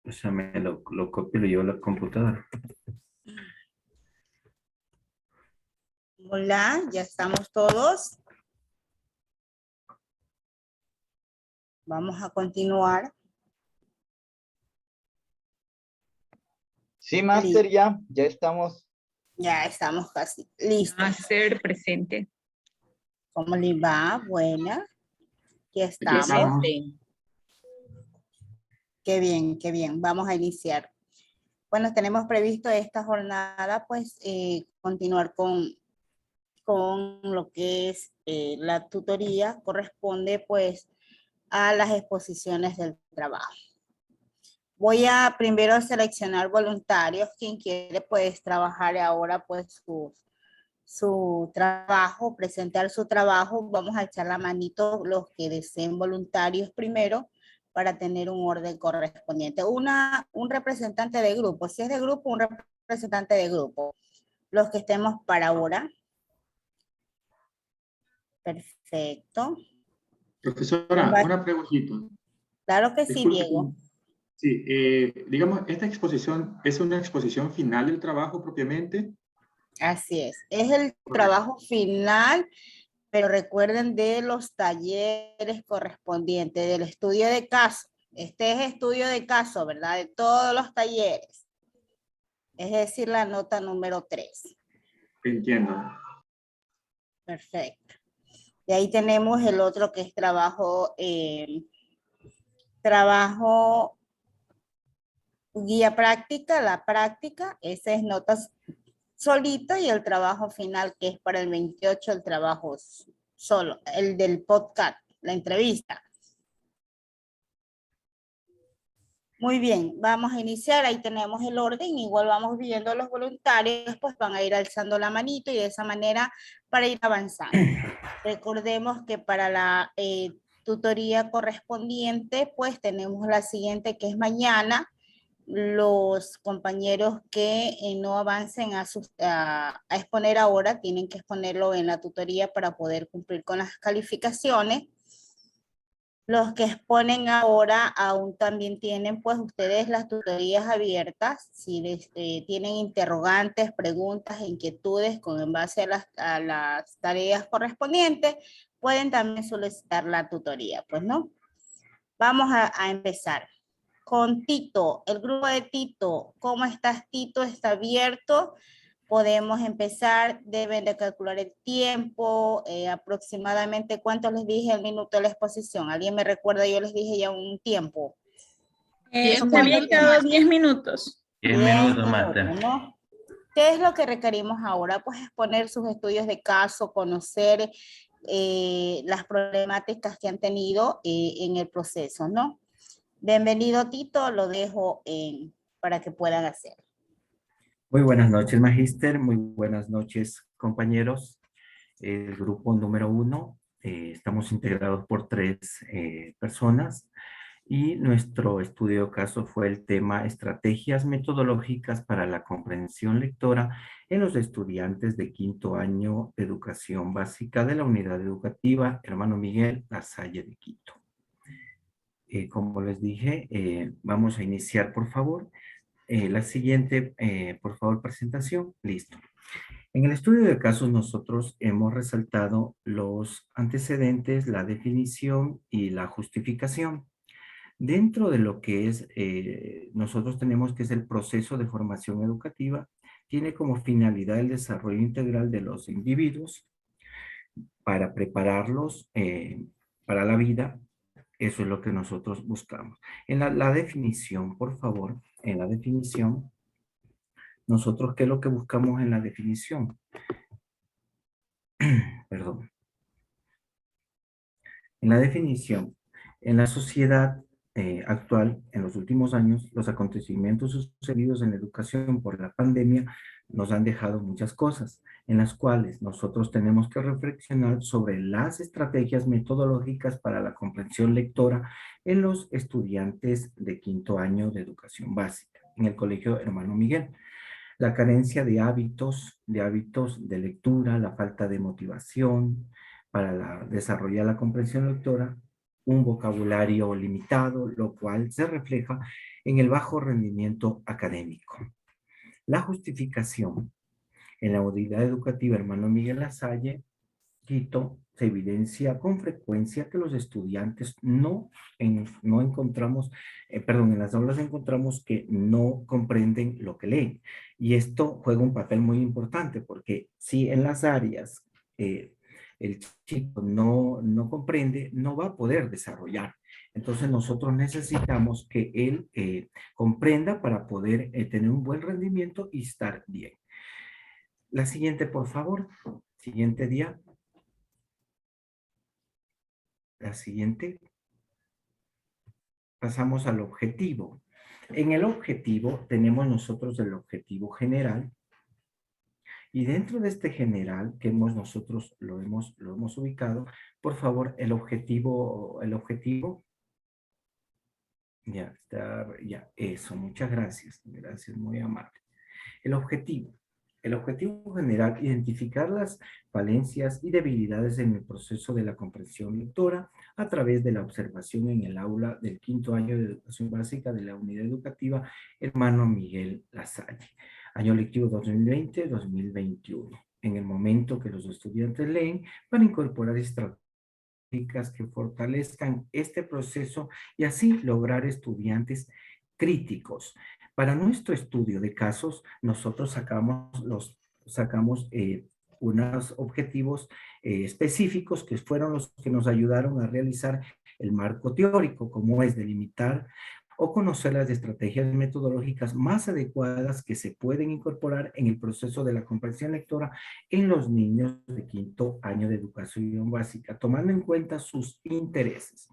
O sea, me lo copio y lo llevo a la computadora. Hola, ya estamos todos. Vamos a continuar. Sí, máster, ya estamos. Ya estamos casi listos. Máster presente. ¿Cómo le va? Buena. Aquí Aquí estamos. presente. Qué bien, qué bien. Vamos a iniciar. Bueno, tenemos previsto esta jornada, pues, continuar con lo que es la tutoría. Corresponde, pues, a las exposiciones del trabajo. Voy a primero seleccionar voluntarios. Quien quiere, pues, trabajar ahora, pues, su trabajo, presentar su trabajo. Vamos a echar la manito los que deseen voluntarios primero para tener un orden correspondiente. Un representante de grupo. Si es de grupo, un representante de grupo. Los que estemos para ahora. Perfecto. Profesora, una preguntita. Claro que sí, Disculpe. Diego. Sí, digamos, ¿esta exposición es una exposición final del trabajo propiamente? Así es. Es el trabajo final, pero recuerden de los talleres correspondientes, del estudio de caso. Este es estudio de caso, ¿verdad? De todos los talleres. Es decir, la nota número 3. Entiendo. Perfecto. Y ahí tenemos el otro que es trabajo guía práctica, la práctica. Ese es notas solito, y el trabajo final, que es para el 28, el trabajo solo, el del podcast, la entrevista. Muy bien, vamos a iniciar. Ahí tenemos el orden. Igual vamos viendo los voluntarios, pues van a ir alzando la manito y de esa manera para ir avanzando. Recordemos que para la tutoría correspondiente, pues tenemos la siguiente, que es mañana. Los compañeros que no avancen a exponer ahora tienen que exponerlo en la tutoría para poder cumplir con las calificaciones. Los que exponen ahora aún también tienen, pues, ustedes las tutorías abiertas. Si tienen interrogantes, preguntas, inquietudes en base a las tareas correspondientes, pueden también solicitar la tutoría, pues, ¿no? Vamos a empezar con Tito, el grupo de Tito. ¿Cómo estás, Tito? ¿Está abierto? Podemos empezar. Deben de calcular el tiempo, aproximadamente cuánto les dije el minuto de la exposición. ¿Alguien me recuerda? Yo les dije ya un tiempo. Se había quedado 10 minutos. 10 minutos, máster. ¿No? ¿Qué es lo que requerimos ahora? Pues exponer sus estudios de caso, conocer las problemáticas que han tenido en el proceso, ¿no? Bienvenido, Tito, lo dejo para que puedan hacer. Muy buenas noches, magíster. Muy buenas noches, compañeros. El grupo número 1, estamos integrados por 3 personas y nuestro estudio de caso fue el tema estrategias metodológicas para la comprensión lectora en los estudiantes de quinto año de educación básica de la unidad educativa Hermano Miguel Lasalle de Quito. Como les dije, vamos a iniciar, por favor. La siguiente, por favor, presentación. Listo. En el estudio de casos nosotros hemos resaltado los antecedentes, la definición y la justificación. Dentro de lo que es, nosotros tenemos que es el proceso de formación educativa, tiene como finalidad el desarrollo integral de los individuos para prepararlos para la vida. Eso es lo que nosotros buscamos. En la definición, por favor, en la definición, nosotros, ¿qué es lo que buscamos en la definición? Perdón. En la definición, en la sociedad actual, en los últimos años, los acontecimientos sucedidos en la educación por la pandemia nos han dejado muchas cosas, en las cuales nosotros tenemos que reflexionar sobre las estrategias metodológicas para la comprensión lectora en los estudiantes de quinto año de educación básica, en el Colegio Hermano Miguel. La carencia de hábitos de lectura, la falta de motivación para desarrollar la comprensión lectora, un vocabulario limitado, lo cual se refleja en el bajo rendimiento académico. La justificación. En la unidad educativa Hermano Miguel Lasalle, Quito, se evidencia con frecuencia que los estudiantes en las aulas encontramos que no comprenden lo que leen. Y esto juega un papel muy importante porque si en las áreas el chico no comprende, no va a poder desarrollar. Entonces nosotros necesitamos que él comprenda para poder tener un buen rendimiento y estar bien. La siguiente, por favor. Siguiente día. La siguiente. Pasamos al objetivo. En el objetivo tenemos nosotros el objetivo general. Y dentro de este general que nosotros lo hemos ubicado, por favor, el objetivo. Ya está, ya, eso, muchas gracias. Gracias, muy amable. El objetivo. El objetivo general, identificar las falencias y debilidades en el proceso de la comprensión lectora a través de la observación en el aula del quinto año de educación básica de la unidad educativa Hermano Miguel Lasalle. Año lectivo 2020-2021. En el momento que los estudiantes leen, para incorporar estrategias que fortalezcan este proceso y así lograr estudiantes críticos. Para nuestro estudio de casos, nosotros sacamos unos objetivos específicos que fueron los que nos ayudaron a realizar el marco teórico, como es delimitar o conocer las estrategias metodológicas más adecuadas que se pueden incorporar en el proceso de la comprensión lectora en los niños de quinto año de educación básica, tomando en cuenta sus intereses.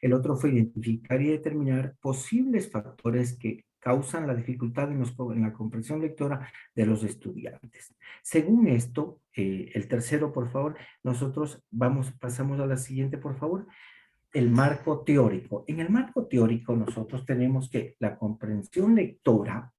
El otro fue identificar y determinar posibles factores que causan la dificultad en la comprensión lectora de los estudiantes. Según esto, el tercero, por favor, nosotros pasamos a la siguiente, por favor. El marco teórico. En el marco teórico nosotros tenemos que la comprensión lectora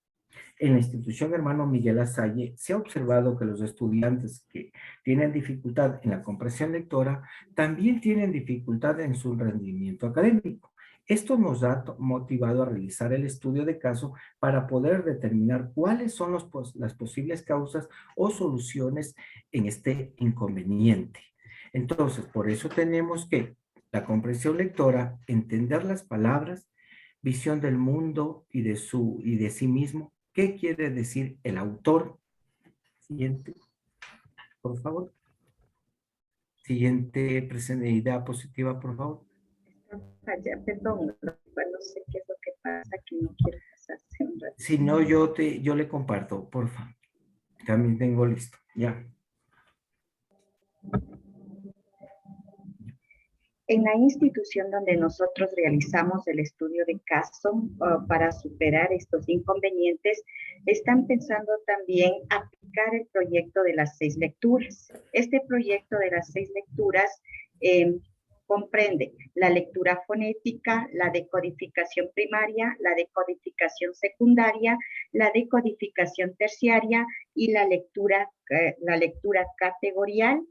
en la institución Hermano Miguel Lasalle se ha observado que los estudiantes que tienen dificultad en la comprensión lectora también tienen dificultad en su rendimiento académico. Esto nos ha motivado a realizar el estudio de caso para poder determinar cuáles son las posibles causas o soluciones en este inconveniente. Entonces, por eso tenemos que la comprensión lectora, entender las palabras, visión del mundo y de sí mismo. ¿Qué quiere decir el autor? Siguiente, por favor. Siguiente idea positiva, por favor. Perdón, no sé qué es lo que pasa, que no quiero pasarse un rato. Si no, yo le comparto, por favor. También tengo listo, ya. En la institución donde nosotros realizamos el estudio de caso para superar estos inconvenientes, están pensando también aplicar el proyecto de las 6 lecturas. Este proyecto de las 6 lecturas comprende la lectura fonética, la decodificación primaria, la decodificación secundaria, la decodificación terciaria y la lectura categorial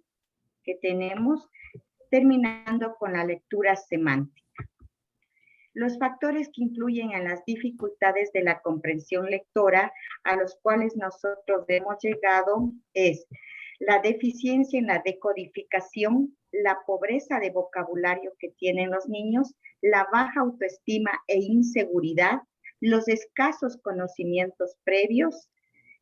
que tenemos, terminando con la lectura semántica. Los factores que influyen en las dificultades de la comprensión lectora a los cuales nosotros hemos llegado es la deficiencia en la decodificación, la pobreza de vocabulario que tienen los niños, la baja autoestima e inseguridad, los escasos conocimientos previos,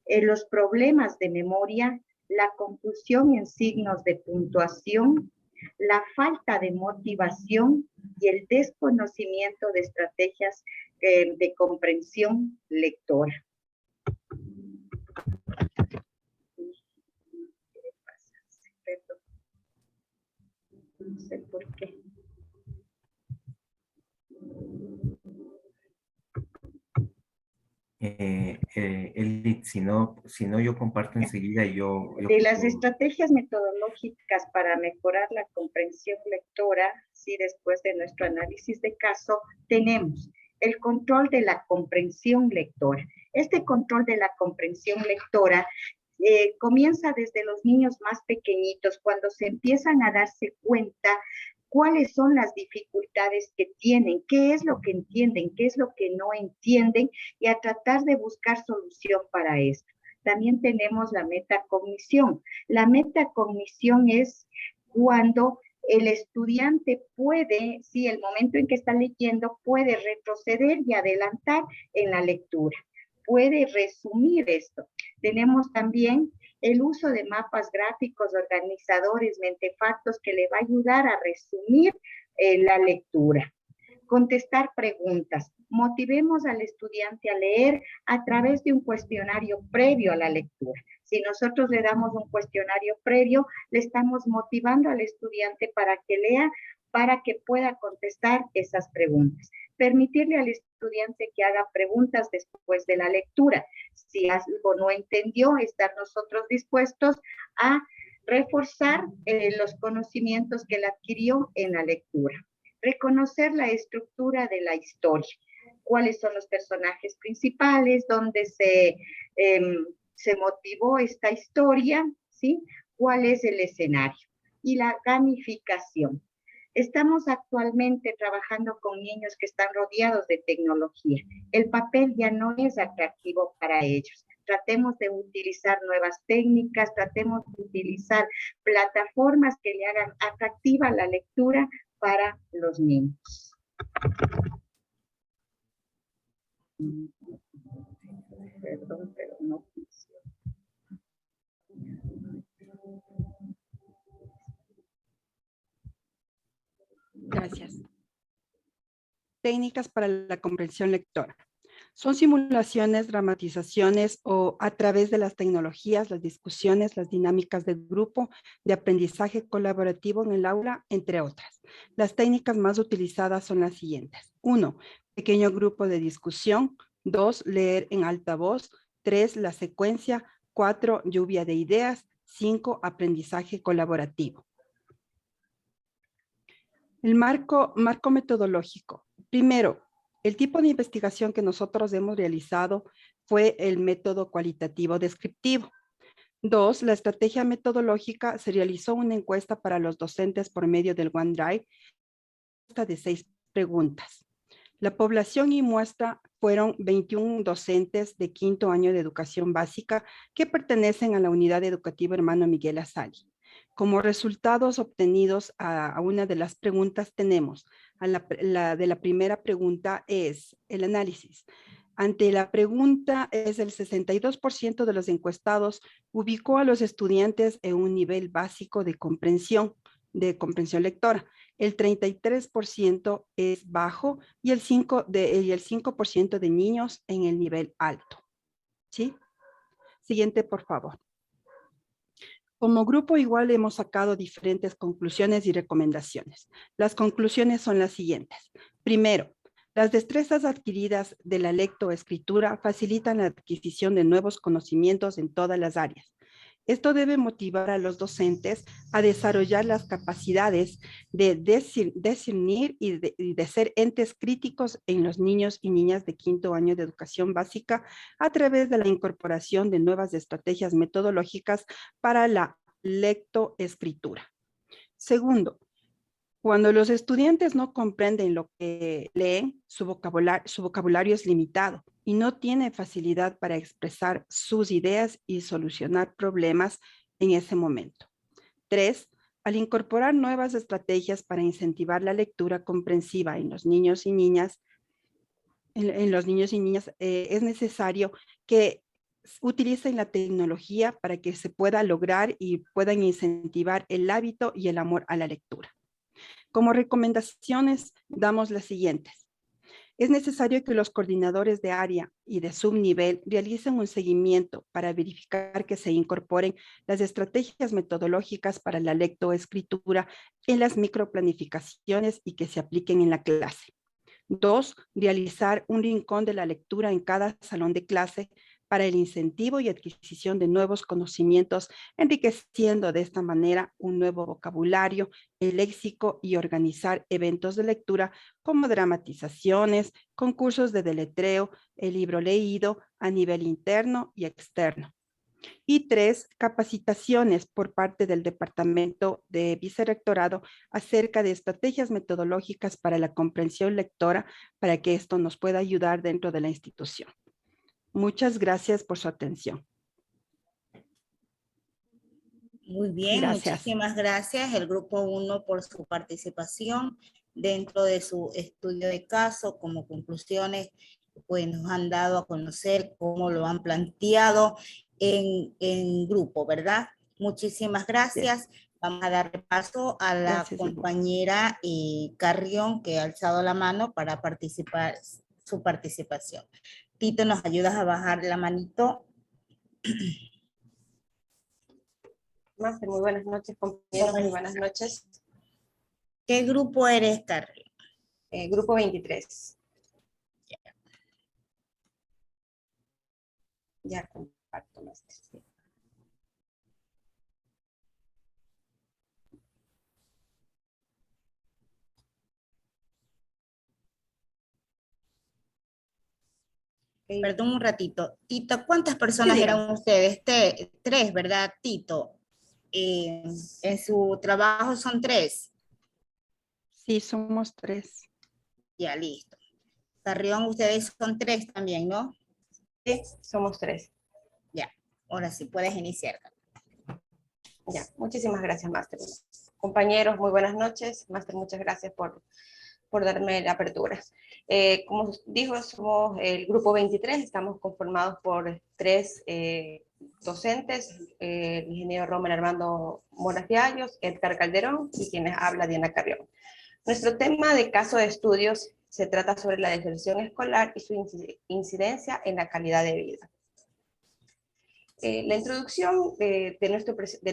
los problemas de memoria, la confusión en signos de puntuación, la falta de motivación y el desconocimiento de estrategias de comprensión lectora. No sé por qué. Eli, si no yo comparto enseguida y yo de las estrategias metodológicas para mejorar la comprensión lectora, sí, después de nuestro análisis de caso, tenemos el control de la comprensión lectora. Este control de la comprensión lectora comienza desde los niños más pequeñitos, cuando se empiezan a darse cuenta cuáles son las dificultades que tienen, qué es lo que entienden, qué es lo que no entienden, y a tratar de buscar solución para esto. También tenemos la metacognición. La metacognición es cuando el estudiante puede, sí, el momento en que está leyendo, puede retroceder y adelantar en la lectura. Puede resumir esto. Tenemos también el uso de mapas gráficos, organizadores, mentefactos, que le va a ayudar a resumir la lectura. Contestar preguntas. Motivemos al estudiante a leer a través de un cuestionario previo a la lectura. Si nosotros le damos un cuestionario previo, le estamos motivando al estudiante para que lea, para que pueda contestar esas preguntas. Permitirle al estudiante que haga preguntas después de la lectura. Si algo no entendió, estar nosotros dispuestos a reforzar los conocimientos que él adquirió en la lectura. Reconocer la estructura de la historia. ¿Cuáles son los personajes principales? ¿Dónde se motivó esta historia? ¿Sí? ¿Cuál es el escenario? Y la gamificación. Estamos actualmente trabajando con niños que están rodeados de tecnología. El papel ya no es atractivo para ellos. Tratemos de utilizar nuevas técnicas, tratemos de utilizar plataformas que le hagan atractiva la lectura para los niños. Perdón, pero no funciona. Gracias. Técnicas para la comprensión lectora. Son simulaciones, dramatizaciones o a través de las tecnologías, las discusiones, las dinámicas de grupo, de aprendizaje colaborativo en el aula, entre otras. Las técnicas más utilizadas son las siguientes. 1. Pequeño grupo de discusión. 2. Leer en alta voz. 3. La secuencia. 4. Lluvia de ideas. 5. Aprendizaje colaborativo. El marco metodológico. Primero, el tipo de investigación que nosotros hemos realizado fue el método cualitativo descriptivo. 2, la estrategia metodológica, se realizó una encuesta para los docentes por medio del OneDrive de 6 preguntas. La población y muestra fueron 21 docentes de 5º año de educación básica que pertenecen a la unidad educativa Hermano Miguel Azali. Como resultados obtenidos a una de las preguntas tenemos, de la primera pregunta es el análisis. Ante la pregunta es el 62% de los encuestados ubicó a los estudiantes en un nivel básico de comprensión lectora. El 33% es bajo y el 5% de niños en el nivel alto. ¿Sí? Siguiente, por favor. Como grupo igual hemos sacado diferentes conclusiones y recomendaciones. Las conclusiones son las siguientes. Primero, las destrezas adquiridas de la lectoescritura facilitan la adquisición de nuevos conocimientos en todas las áreas. Esto debe motivar a los docentes a desarrollar las capacidades de discernir y de ser entes críticos en los niños y niñas de 5º año de educación básica a través de la incorporación de nuevas estrategias metodológicas para la lectoescritura. Segundo, cuando los estudiantes no comprenden lo que leen, su vocabulario es limitado y no tiene facilidad para expresar sus ideas y solucionar problemas en ese momento. 3. Al incorporar nuevas estrategias para incentivar la lectura comprensiva en los niños y niñas, es necesario que utilicen la tecnología para que se pueda lograr y puedan incentivar el hábito y el amor a la lectura. Como recomendaciones damos las siguientes. Es necesario que los coordinadores de área y de subnivel realicen un seguimiento para verificar que se incorporen las estrategias metodológicas para la lectoescritura en las microplanificaciones y que se apliquen en la clase. 2. Realizar un rincón de la lectura en cada salón de clase para el incentivo y adquisición de nuevos conocimientos, enriqueciendo de esta manera un nuevo vocabulario, el léxico y organizar eventos de lectura como dramatizaciones, concursos de deletreo, el libro leído a nivel interno y externo. Y 3, capacitaciones por parte del Departamento de Vicerrectorado acerca de estrategias metodológicas para la comprensión lectora para que esto nos pueda ayudar dentro de la institución. Muchas gracias por su atención. Muy bien, Gracias. muchísimas gracias el grupo 1 por su participación dentro de su estudio de caso. Como conclusiones, pues nos han dado a conocer cómo lo han planteado en grupo, ¿verdad? Muchísimas gracias. Vamos a dar paso a la Gracias, compañera Carrión, que ha alzado la mano para participar, su participación. Tito, ¿nos ayudas a bajar la manito? Máster, muy buenas noches, compañeros, muy buenas noches. ¿Qué grupo eres, Carrión? Grupo 23. Ya comparto, máster. Perdón un ratito. Tito, ¿cuántas personas Sí, eran ustedes? 3, ¿verdad, Tito? En su trabajo son 3. Sí, somos 3. Ya, listo. Carrión, ustedes son 3 también, ¿no? Sí, somos 3. Ya, ahora sí puedes iniciar. Ya, muchísimas gracias, máster. Compañeros, muy buenas noches. Máster, muchas gracias por darme la apertura. Como dijo, somos el grupo 23, estamos conformados por 3 docentes, el ingeniero Romer Armando Morafiallos, Edgar Calderón y quienes habla Diana Carrión. Nuestro tema de caso de estudios se trata sobre la deserción escolar y su incidencia en la calidad de vida. La introducción de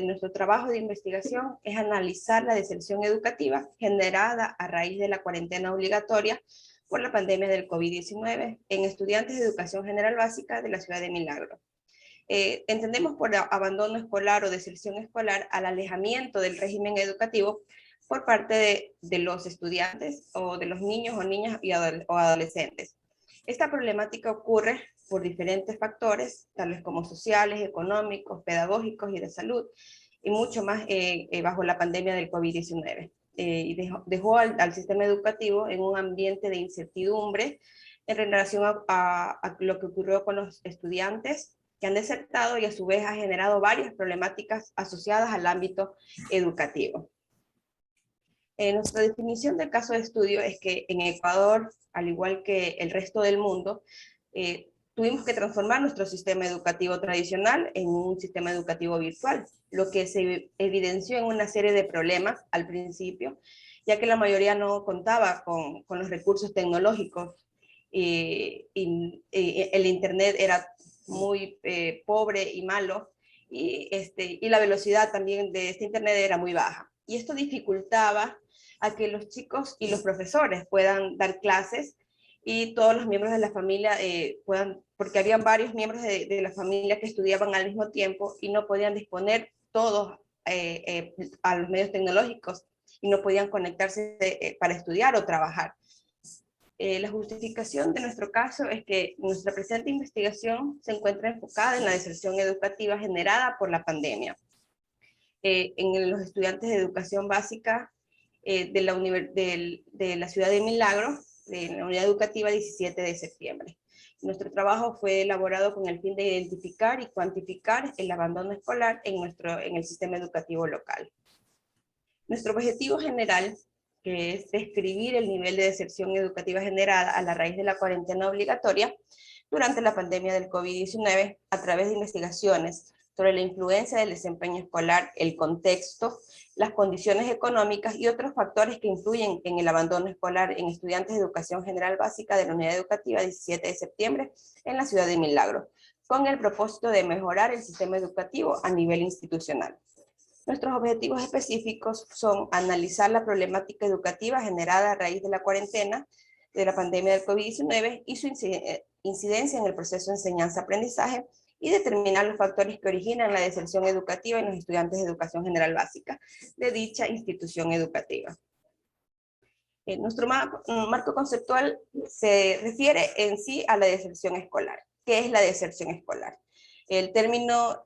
nuestro trabajo de investigación es analizar la deserción educativa generada a raíz de la cuarentena obligatoria por la pandemia del COVID-19 en estudiantes de educación general básica de la ciudad de Milagro. Entendemos por abandono escolar o deserción escolar al alejamiento del régimen educativo por parte de los estudiantes o de los niños o niñas o adolescentes. Esta problemática ocurre por diferentes factores, tales como sociales, económicos, pedagógicos y de salud, y mucho más bajo la pandemia del COVID-19. Y dejó al sistema educativo en un ambiente de incertidumbre en relación a lo que ocurrió con los estudiantes que han desertado y a su vez ha generado varias problemáticas asociadas al ámbito educativo. Nuestra definición del caso de estudio es que en Ecuador, al igual que el resto del mundo, tuvimos que transformar nuestro sistema educativo tradicional en un sistema educativo virtual, lo que se evidenció en una serie de problemas al principio, ya que la mayoría no contaba con los recursos tecnológicos y el internet era muy pobre y malo, y la velocidad también de este internet era muy baja. Y esto dificultaba a que los chicos y los profesores puedan dar clases y todos los miembros de la familia puedan, porque habían varios miembros de la familia que estudiaban al mismo tiempo y no podían disponer todos a los medios tecnológicos y no podían conectarse para estudiar o trabajar. La justificación de nuestro caso es que nuestra presente investigación se encuentra enfocada en la deserción educativa generada por la pandemia. En los estudiantes de educación básica de la ciudad de Milagro, de la unidad educativa 17 de septiembre. Nuestro trabajo fue elaborado con el fin de identificar y cuantificar el abandono escolar en el sistema educativo local. Nuestro objetivo general, que es describir el nivel de deserción educativa generada a la raíz de la cuarentena obligatoria durante la pandemia del COVID-19 a través de investigaciones sobre la influencia del desempeño escolar, el contexto, las condiciones económicas y otros factores que influyen en el abandono escolar en estudiantes de educación general básica de la unidad educativa 17 de septiembre en la ciudad de Milagro, con el propósito de mejorar el sistema educativo a nivel institucional. Nuestros objetivos específicos son analizar la problemática educativa generada a raíz de la cuarentena de la pandemia del COVID-19 y su incidencia en el proceso de enseñanza-aprendizaje y determinar los factores que originan la deserción educativa en los estudiantes de educación general básica de dicha institución educativa. Nuestro marco conceptual se refiere en sí a la deserción escolar. ¿Qué es la deserción escolar? El término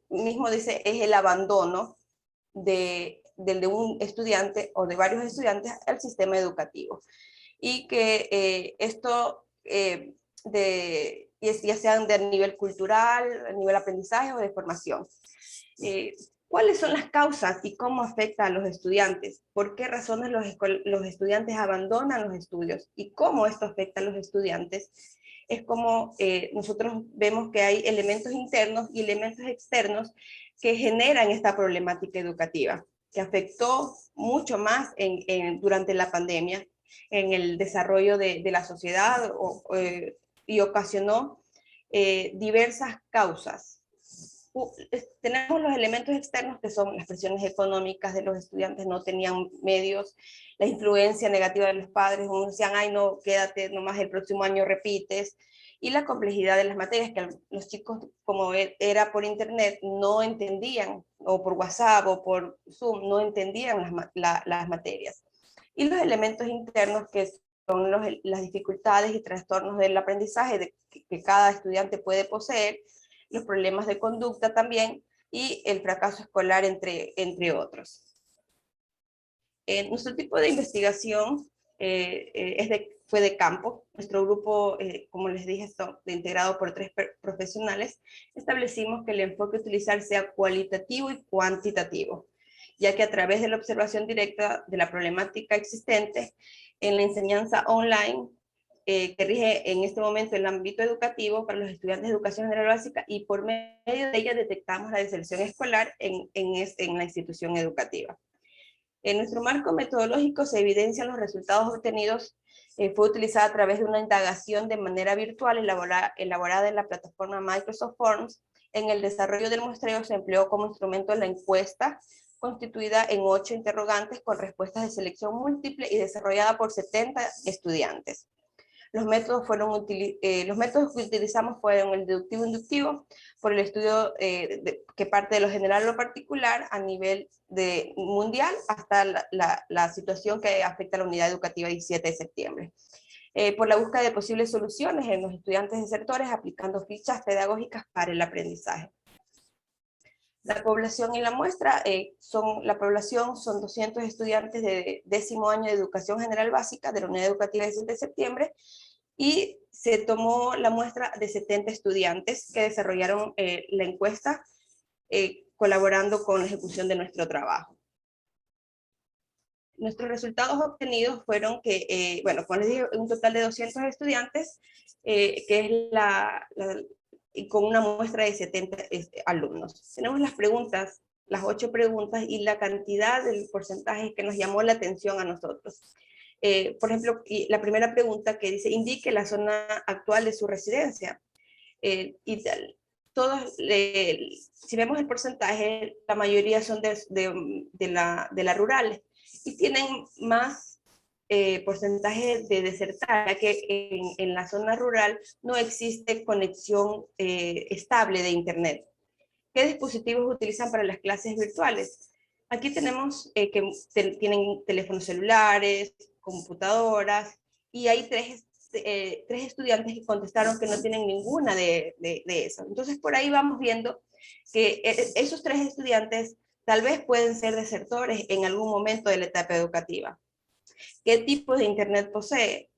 mismo dice es el abandono de un estudiante o de varios estudiantes al sistema educativo. Y que esto ya sean de nivel cultural, a nivel aprendizaje o de formación. ¿Cuáles son las causas y cómo afecta a los estudiantes? ¿Por qué razones los estudiantes abandonan los estudios? ¿Y cómo esto afecta a los estudiantes? Es como nosotros vemos que hay elementos internos y elementos externos que generan esta problemática educativa, que afectó mucho más durante la pandemia en el desarrollo de la sociedad y ocasionó diversas causas. Tenemos los elementos externos que son las presiones económicas de los estudiantes, no tenían medios, la influencia negativa de los padres, unos decían, ay no, quédate nomás el próximo año repites, y la complejidad de las materias, que los chicos, como era por internet, no entendían, o por WhatsApp o por Zoom, no entendían las materias. Y los elementos internos que son las dificultades y trastornos del aprendizaje que cada estudiante puede poseer, los problemas de conducta también, y el fracaso escolar, entre otros. Nuestro tipo de investigación fue de campo. Nuestro grupo, como les dije, está integrado por 3 profesionales. Establecimos que el enfoque a utilizar sea cualitativo y cuantitativo, ya que a través de la observación directa de la problemática existente en la enseñanza online, que rige en este momento el ámbito educativo para los estudiantes de educación general básica, y por medio de ella detectamos la deserción escolar en la institución educativa. En nuestro marco metodológico se evidencian los resultados obtenidos. Fue utilizada a través de una indagación de manera virtual elaborada en la plataforma Microsoft Forms. En el desarrollo del muestreo se empleó como instrumento la encuesta, constituida en 8 interrogantes con respuestas de selección múltiple y desarrollada por 70 estudiantes. Los métodos que utilizamos fueron el deductivo-inductivo, por el estudio que parte de lo general a lo particular a nivel mundial hasta la situación que afecta a la unidad educativa 17 de septiembre. Por la búsqueda de posibles soluciones en los estudiantes desertores aplicando fichas pedagógicas para el aprendizaje. La población en la muestra son 200 estudiantes de 10º año de educación general básica de la unidad educativa 17 de septiembre, y se tomó la muestra de 70 estudiantes que desarrollaron la encuesta colaborando con la ejecución de nuestro trabajo. Nuestros resultados obtenidos fueron que, bueno, como les dije, un total de 200 estudiantes, que es y con una muestra de 70 alumnos. Tenemos las preguntas, las 8 preguntas y la cantidad del porcentaje que nos llamó la atención a nosotros. Por ejemplo, la primera pregunta que dice, indique la zona actual de su residencia. Todos, si vemos el porcentaje, la mayoría son de la rurales y tienen más porcentaje de desertar, ya que en la zona rural no existe conexión estable de internet. ¿Qué dispositivos utilizan para las clases virtuales? Aquí tenemos que tienen teléfonos celulares, computadoras, y hay tres estudiantes que contestaron que no tienen ninguna de eso. Entonces, por ahí vamos viendo que esos 3 estudiantes tal vez pueden ser desertores en algún momento de la etapa educativa. ¿Qué tipo de internet posee?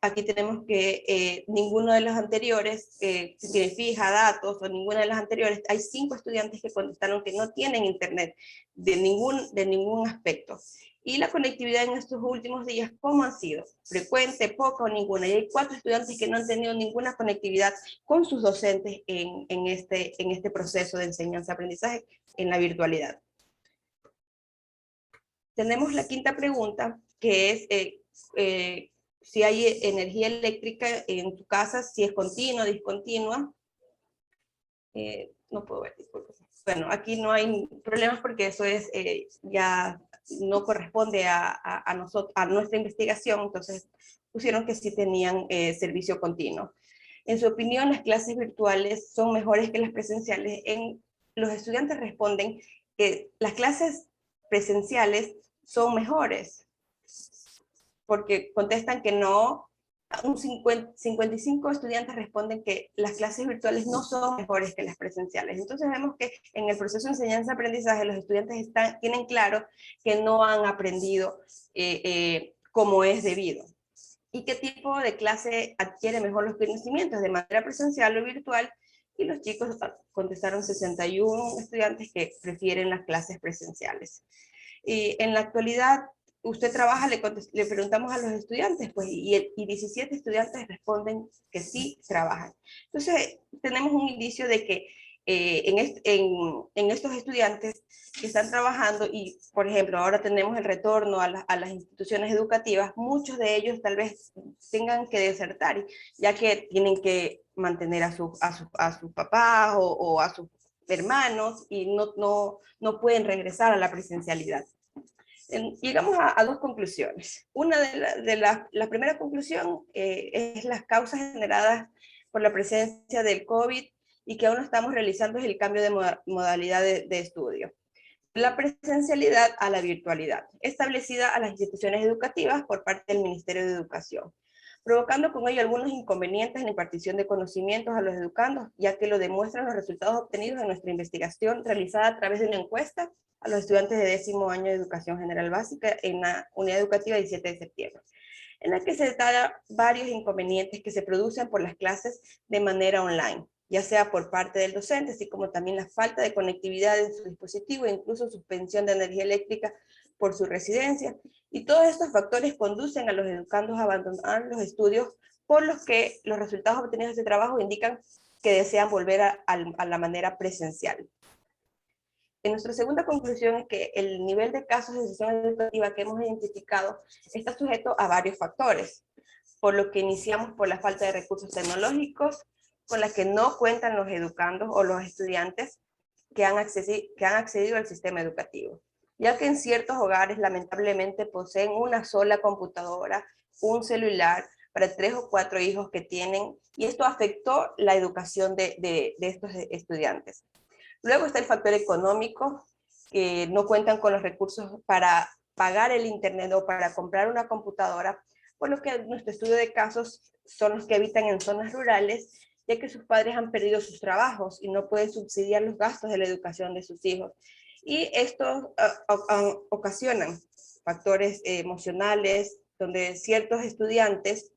Aquí tenemos que ninguno de los anteriores, si tiene fija, datos o ninguna de las anteriores, hay 5 estudiantes que contestaron que no tienen internet de ningún aspecto. Y la conectividad en estos últimos días, ¿cómo han sido? Frecuente, poca o ninguna. Y hay 4 estudiantes que no han tenido ninguna conectividad con sus docentes en este proceso de enseñanza-aprendizaje en la virtualidad. Tenemos la quinta pregunta, que es si hay energía eléctrica en tu casa, si es continua, discontinua. No puedo ver, disculpe. Bueno, aquí no hay problemas porque eso es ya no corresponde a nuestra investigación, entonces pusieron que sí tenían servicio continuo. En su opinión, las clases virtuales son mejores que las presenciales. Los estudiantes responden que las clases presenciales son mejores, porque contestan que no. 55 estudiantes responden que las clases virtuales no son mejores que las presenciales. Entonces vemos que en el proceso de enseñanza-aprendizaje los estudiantes tienen claro que no han aprendido como es debido. ¿Y qué tipo de clase adquiere mejor los conocimientos? ¿De manera presencial o virtual? Y los chicos contestaron 61 estudiantes que prefieren las clases presenciales. Y en la actualidad, ¿usted trabaja? Le preguntamos a los estudiantes, pues, y 17 estudiantes responden que sí trabajan. Entonces, tenemos un indicio de que en estos estudiantes que están trabajando, y por ejemplo, ahora tenemos el retorno a las instituciones educativas, muchos de ellos tal vez tengan que desertar, ya que tienen que mantener a sus papás o a sus hermanos y no pueden regresar a la presencialidad. Llegamos a 2 conclusiones. Una la primera conclusión es las causas generadas por la presencia del COVID y que aún no estamos realizando es el cambio de modalidad de estudio. La presencialidad a la virtualidad, establecida a las instituciones educativas por parte del Ministerio de Educación, provocando con ello algunos inconvenientes en la impartición de conocimientos a los educandos, ya que lo demuestran los resultados obtenidos en nuestra investigación realizada a través de una encuesta a los estudiantes de 10º año de Educación General Básica en la Unidad Educativa 17 de septiembre, en la que se detallan varios inconvenientes que se producen por las clases de manera online, ya sea por parte del docente, así como también la falta de conectividad en su dispositivo e incluso suspensión de energía eléctrica por su residencia. Y todos estos factores conducen a los educandos a abandonar los estudios, por los que los resultados obtenidos de este trabajo indican que desean volver a la manera presencial. En nuestra segunda conclusión es que el nivel de casos de decisión educativa que hemos identificado está sujeto a varios factores, por lo que iniciamos por la falta de recursos tecnológicos, con la que no cuentan los educandos o los estudiantes que han accedido al sistema educativo, ya que en ciertos hogares lamentablemente poseen una sola computadora, un celular para 3 o 4 hijos que tienen, y esto afectó la educación de estos estudiantes. Luego está el factor económico, que no cuentan con los recursos para pagar el internet o para comprar una computadora, por lo que nuestro estudio de casos son los que habitan en zonas rurales, ya que sus padres han perdido sus trabajos y no pueden subsidiar los gastos de la educación de sus hijos. Y esto ocasionan factores emocionales, donde ciertos estudiantes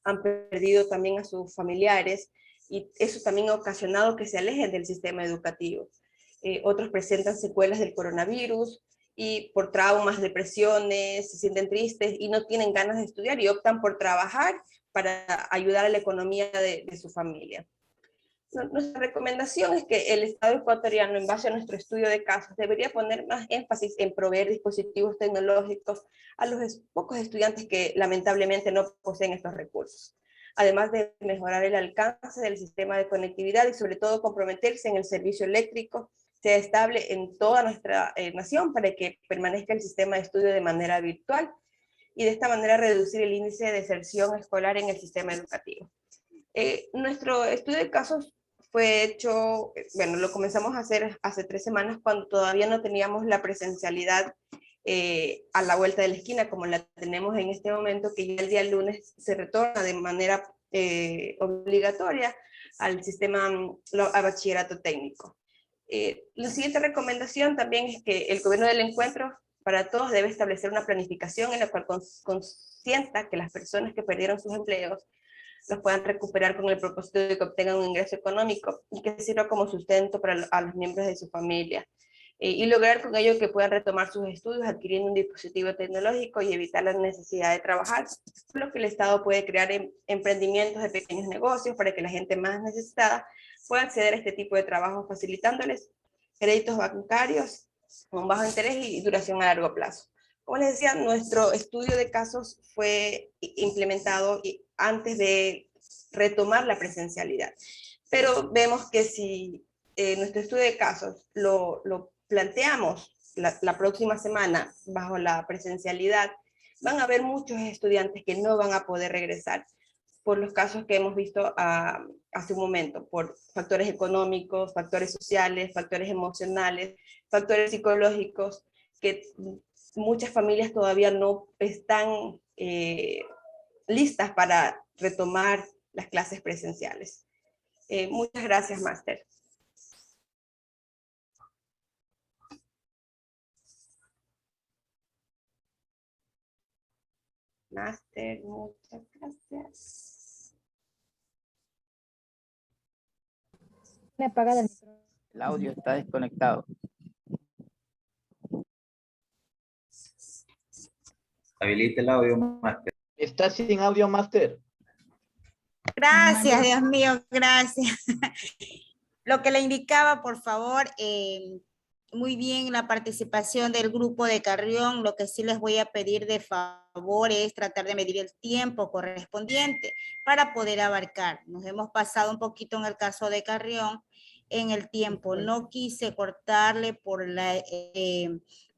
han perdido también a sus familiares, y eso también ha ocasionado que se alejen del sistema educativo. Otros presentan secuelas del coronavirus y por traumas, depresiones, se sienten tristes y no tienen ganas de estudiar y optan por trabajar para ayudar a la economía de su familia. Nuestra recomendación es que el Estado ecuatoriano, en base a nuestro estudio de casos, debería poner más énfasis en proveer dispositivos tecnológicos a los pocos estudiantes que lamentablemente no poseen estos recursos. además de mejorar el alcance del sistema de conectividad y sobre todo comprometerse en el servicio eléctrico sea estable en toda nuestra nación para que permanezca el sistema de estudio de manera virtual y de esta manera reducir el índice de deserción escolar en el sistema educativo. Nuestro estudio de casos fue hecho, bueno, lo comenzamos a hacer hace 3 semanas cuando todavía no teníamos la presencialidad a la vuelta de la esquina como la tenemos en este momento, que ya el día lunes se retorna de manera obligatoria al sistema, a bachillerato técnico. La siguiente recomendación también es que el gobierno del encuentro para todos debe establecer una planificación en la cual consienta que las personas que perdieron sus empleos los puedan recuperar con el propósito de que obtengan un ingreso económico y que sirva como sustento para a los miembros de su familia. Y lograr con ello que puedan retomar sus estudios adquiriendo un dispositivo tecnológico y evitar la necesidad de trabajar, por lo que el Estado puede crear emprendimientos de pequeños negocios para que la gente más necesitada pueda acceder a este tipo de trabajo, facilitándoles créditos bancarios con bajo interés y duración a largo plazo. Como les decía, nuestro estudio de casos fue implementado antes de retomar la presencialidad, pero vemos que si nuestro estudio de casos lo planteamos la próxima semana bajo la presencialidad, van a haber muchos estudiantes que no van a poder regresar por los casos que hemos visto hace un momento, por factores económicos, factores sociales, factores emocionales, factores psicológicos, que muchas familias todavía no están listas para retomar las clases presenciales. Muchas gracias, Máster. Máster, muchas gracias. Me apaga el micrófono. El audio está desconectado. Habilite el audio, Máster. Está sin audio, Máster. Gracias, Dios mío, gracias. Lo que le indicaba, por favor, muy bien la participación del grupo de Carrión. Lo que sí les voy a pedir de favor es tratar de medir el tiempo correspondiente para poder abarcar. Nos hemos pasado un poquito en el caso de Carrión en el tiempo. No quise cortarle por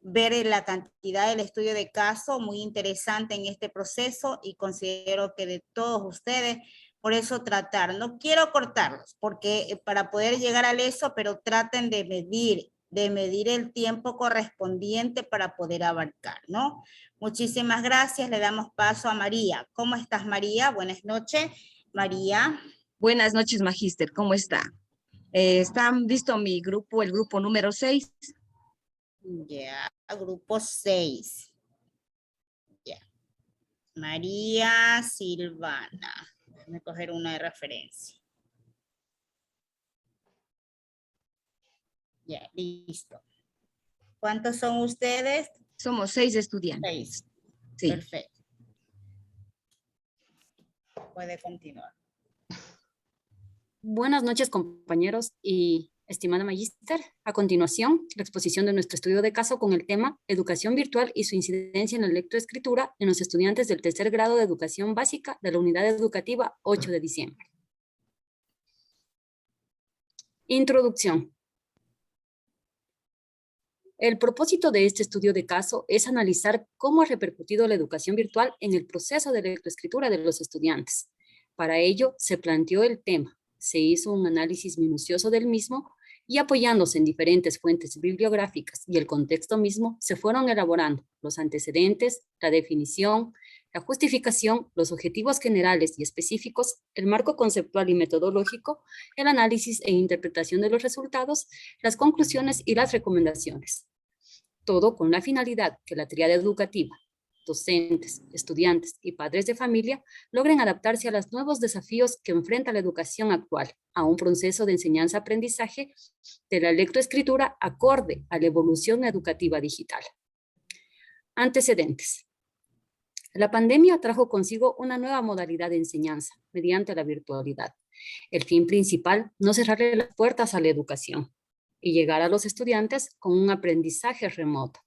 ver la cantidad del estudio de caso, muy interesante en este proceso y considero que de todos ustedes, por eso tratar. No quiero cortarlos porque para poder llegar al eso, pero traten de medir el tiempo correspondiente para poder abarcar, ¿no? Muchísimas gracias, le damos paso a María. ¿Cómo estás, María? Buenas noches, María. Buenas noches, Magíster, ¿cómo está? ¿Está listo mi grupo, el grupo número 6? Ya, grupo 6. Ya. María Silvana. Déjame coger una de referencia. Ya, listo. ¿Cuántos son ustedes? Somos 6 estudiantes. 6. Sí. Perfecto. Puede continuar. Buenas noches, compañeros y estimada magíster. A continuación, la exposición de nuestro estudio de caso con el tema Educación virtual y su incidencia en la lectoescritura en los estudiantes del tercer grado de educación básica de la unidad educativa 8 de diciembre. Introducción. El propósito de este estudio de caso es analizar cómo ha repercutido la educación virtual en el proceso de lectoescritura de los estudiantes. Para ello, se planteó el tema, se hizo un análisis minucioso del mismo y apoyándose en diferentes fuentes bibliográficas y el contexto mismo, se fueron elaborando los antecedentes, la definición, la justificación, los objetivos generales y específicos, el marco conceptual y metodológico, el análisis e interpretación de los resultados, las conclusiones y las recomendaciones. Todo con la finalidad que la tríada educativa, docentes, estudiantes y padres de familia logren adaptarse a los nuevos desafíos que enfrenta la educación actual, a un proceso de enseñanza-aprendizaje de la lectoescritura acorde a la evolución educativa digital. Antecedentes. La pandemia trajo consigo una nueva modalidad de enseñanza mediante la virtualidad. El fin principal, no cerrarle las puertas a la educación y llegar a los estudiantes con un aprendizaje remoto,